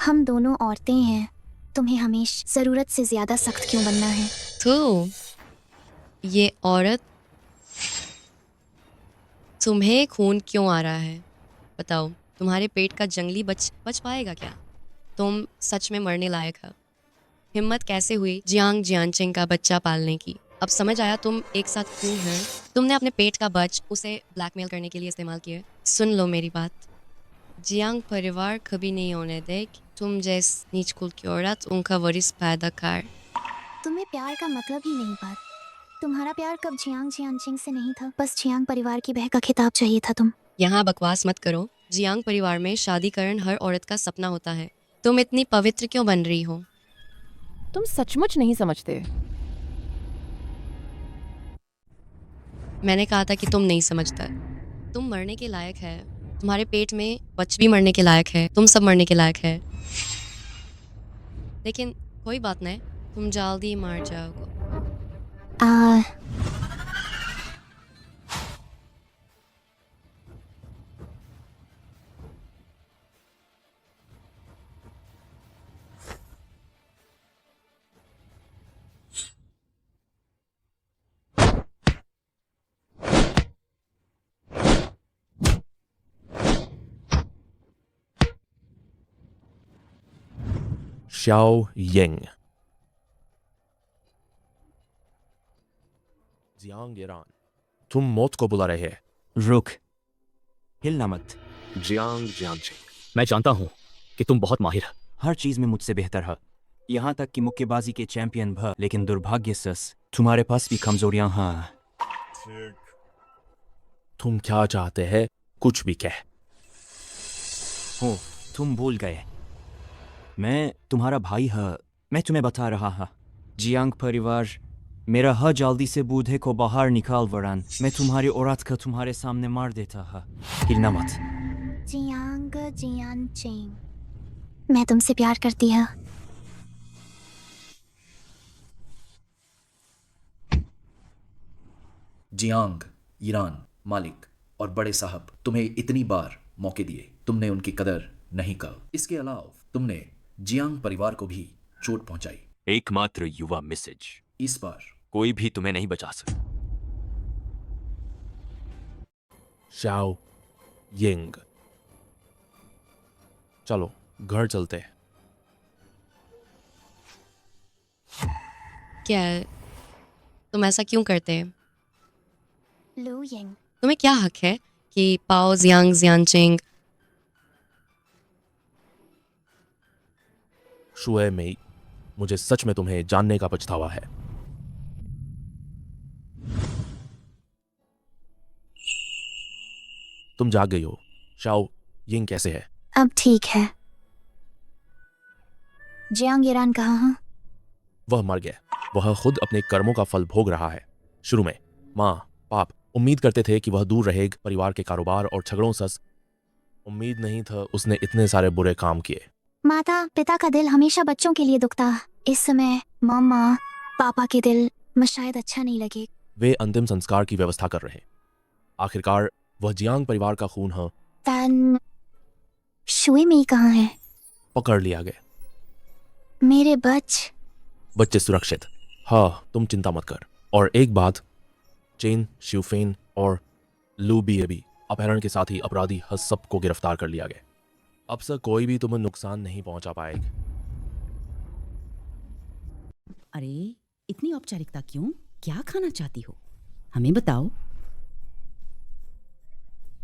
हम दोनों औरतें हैं, तुम्हें हमेशा जरूरत से ज्यादा सख्त क्यों बनना है? तो ये औरत, तुम्हें खून क्यों आ रहा है? बताओ, तुम्हारे पेट का जंगली बच पाएगा क्या? तुम सच में मरने लायक हो। हिम्मत कैसे हुई जियांग जियांचिंग का बच्चा पालने की? अब समझ आया तुम एक साथ क्यों हैं। तुमने अपने पेट का बच उसे ब्लैकमेल करने के लिए इस्तेमाल किया। सुन लो मेरी बात, जियांग परिवार कभी नहीं होने दे तुम जैस नीच कुल की औरत उनका वरिस पैदा कर। तुम्हें प्यार का मतलब ही नहीं पता। तुम्हारा प्यार कब जियांग जियांचिंग से नहीं था, बस जियांग परिवार की बह का खिताब चाहिए था। तुम यहाँ बकवास मत करो। जियांग परिवार में शादी करन हर औरत का सपना होता है। तुम इतनी पवित्र क्यों बन रही हो? तुम सचमुच नहीं समझते। मैंने कहा था कि तुम नहीं समझता। तुम मरने के लायक है। तुम्हारे पेट में बच्चे भी मरने के लायक है। तुम सब मरने के लायक है। लेकिन कोई बात नहीं, तुम जल्दी ही मर जाओगे। Xiao Ying. जियांग ईरान, तुम मौत को बुला रहे हैं। रुक, हिलना मत। जियांग जियांगचिंग, मैं जानता हूँ कि तुम बहुत माहिर हर चीज में मुझसे बेहतर है, यहाँ तक कि मुक्केबाजी के चैंपियन भी। लेकिन दुर्भाग्य से तुम्हारे पास भी कमजोरियां हैं। तुम क्या चाहते हैं? कुछ भी कह। हो, तुम भूल गए, मैं तुम्हारा भाई है। मैं तुम्हें बता रहा हा, जियांग परिवार मेरा हर जल्दी से बूढ़े को बाहर निकाल वरन मैं तुम्हारी औरत को तुम्हारे सामने मार देता है। हिलना मत। जियांग जियांगचिंग, मैं तुमसे प्यार करती हूँ। जियांग ईरान मालिक और बड़े साहब तुम्हें इतनी बार मौके दिए, तुमने उनकी कदर नहीं कर। इसके अलावा तुमने जियांग परिवार को भी चोट पहुंचाई। एकमात्र युवा मिसेज, इस बार कोई भी तुम्हें नहीं बचा सकता। शाओ यिंग, चलो घर चलते हैं। क्या है? तुम ऐसा क्यों करते हैं? लू यिंग, तुम्हें क्या हक है कि पाओ जियांग जियांगचिंग शुए में मुझे सच में तुम्हें जानने का पछतावा है। तुम जाग गई हो। शाओ यिंग कैसे है? अब ठीक है। जियांग ईरान कहाँ है? वह मर गया। वह खुद अपने कर्मों का फल भोग रहा है। शुरू में माँ बाप उम्मीद करते थे कि वह दूर रहेगा परिवार के कारोबार और झगड़ों से। उम्मीद नहीं था उसने इतने सारे बुरे काम किए। माता पिता का दिल हमेशा बच्चों के लिए दुखता। इस समय मम्मा पापा के दिल में शायद अच्छा नहीं लगे। वे अंतिम संस्कार की व्यवस्था कर रहे हैं। आखिरकार वह जियांग परिवार का खून है। तन शुए में कहाँ है? पकड़ लिया गया। मेरे बच्चे सुरक्षित। हाँ तुम चिंता मत कर। और एक बात, चेन शिवफेन और लू भी अपहरण के साथ ही अपराधी हसब को गिरफ्तार कर लिया गया। अब से कोई भी तुम्हें नुकसान नहीं पहुंचा पाएगा। अरे इतनी औपचारिकता क्यों? क्या खाना चाहती हो? हमें बताओ।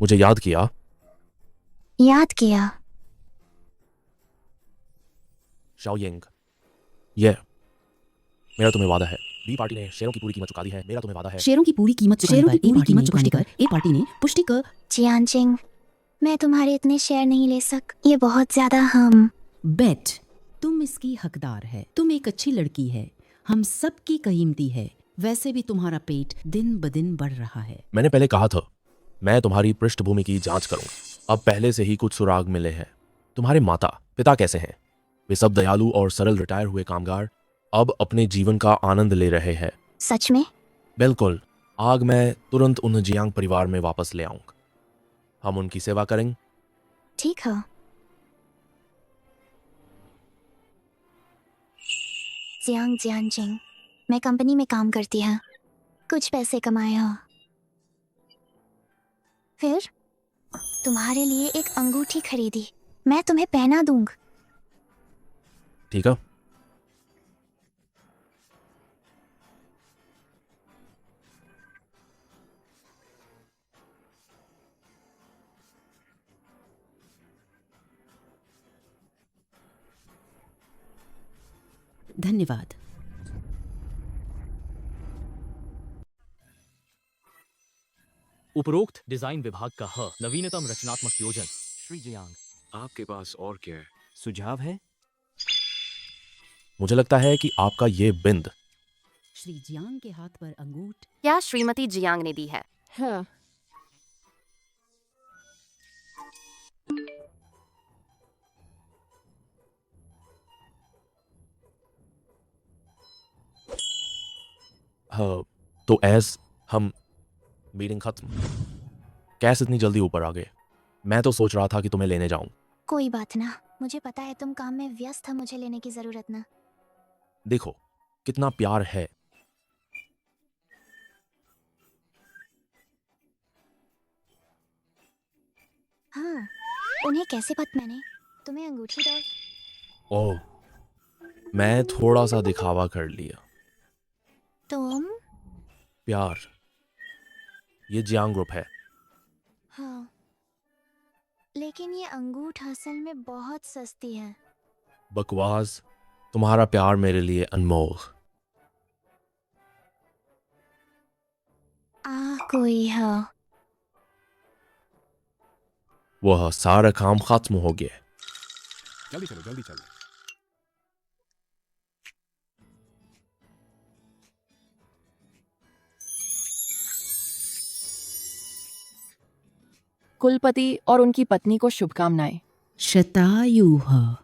मुझे याद किया। शाओ यिंग, ये मेरा तुम्हें वादा है। बी पार्टी ने शेयरों की पूरी कीमत चुका दी है। मेरा तुम्हें वादा है। शेयरों की पूरी कीमत चुकाने पर ए पार्टी ने पुष्टि कर। जियांगचिंग, मैं तुम्हारे इतने शेयर नहीं ले सक। ये बहुत ज्यादा हम। बेट, तुम इसकी हकदार है। तुम एक अच्छी लड़की है, हम सबकी कीमती है। वैसे भी तुम्हारा पेट दिन ब दिन बढ़ रहा है। मैंने पहले कहा था मैं तुम्हारी पृष्ठभूमि की जांच करूंगा। अब पहले से ही कुछ सुराग मिले हैं। तुम्हारे माता पिता कैसे हैं? वे सब दयालु और सरल रिटायर हुए कामगार अब अपने जीवन का आनंद ले रहे हैं। सच में? बिल्कुल। आग मैं तुरंत उन जियांग परिवार में वापस ले आऊंगा। हम उनकी सेवा करेंगे। ठीक है। जियांग जियांगचिंग, मैं कंपनी में काम करती हूँ। कुछ पैसे कमाए हो। फिर तुम्हारे लिए एक अंगूठी खरीदी। मैं तुम्हें पहना दूंगा। ठीक है। धन्यवाद। उपरोक्त डिजाइन विभाग का नवीनतम रचनात्मक योजन। श्री जियांग, आपके पास और क्या है? सुझाव है? मुझे लगता है कि आपका ये बिंद। श्री जियांग के हाथ पर अंगूठ। क्या श्रीमती जियांग ने दी है? हाँ। हाँ, तो ऐस हम मीटिंग खत्म। कैसे इतनी जल्दी ऊपर आ गए? मैं तो सोच रहा था कि तुम्हें लेने जाऊं। कोई बात ना, मुझे पता है तुम काम में व्यस्त हो, मुझे लेने की जरूरत ना। देखो कितना प्यार है। हाँ, उन्हें कैसे पता? मैंने तुम्हें अंगूठी डाल। ओह, मैं थोड़ा सा दिखावा कर लिया। तुम? प्यार, ये जियांग ग्रुप है। हाँ, लेकिन ये अंगूठ असल में बहुत सस्ती है। बकवास, तुम्हारा प्यार मेरे लिए अनमोल। कोई है। वह सारा काम खत्म हो गया। जल्दी चलो, जल्दी चलो। कुलपति और उनकी पत्नी को शुभकामनाएं। शतायुः।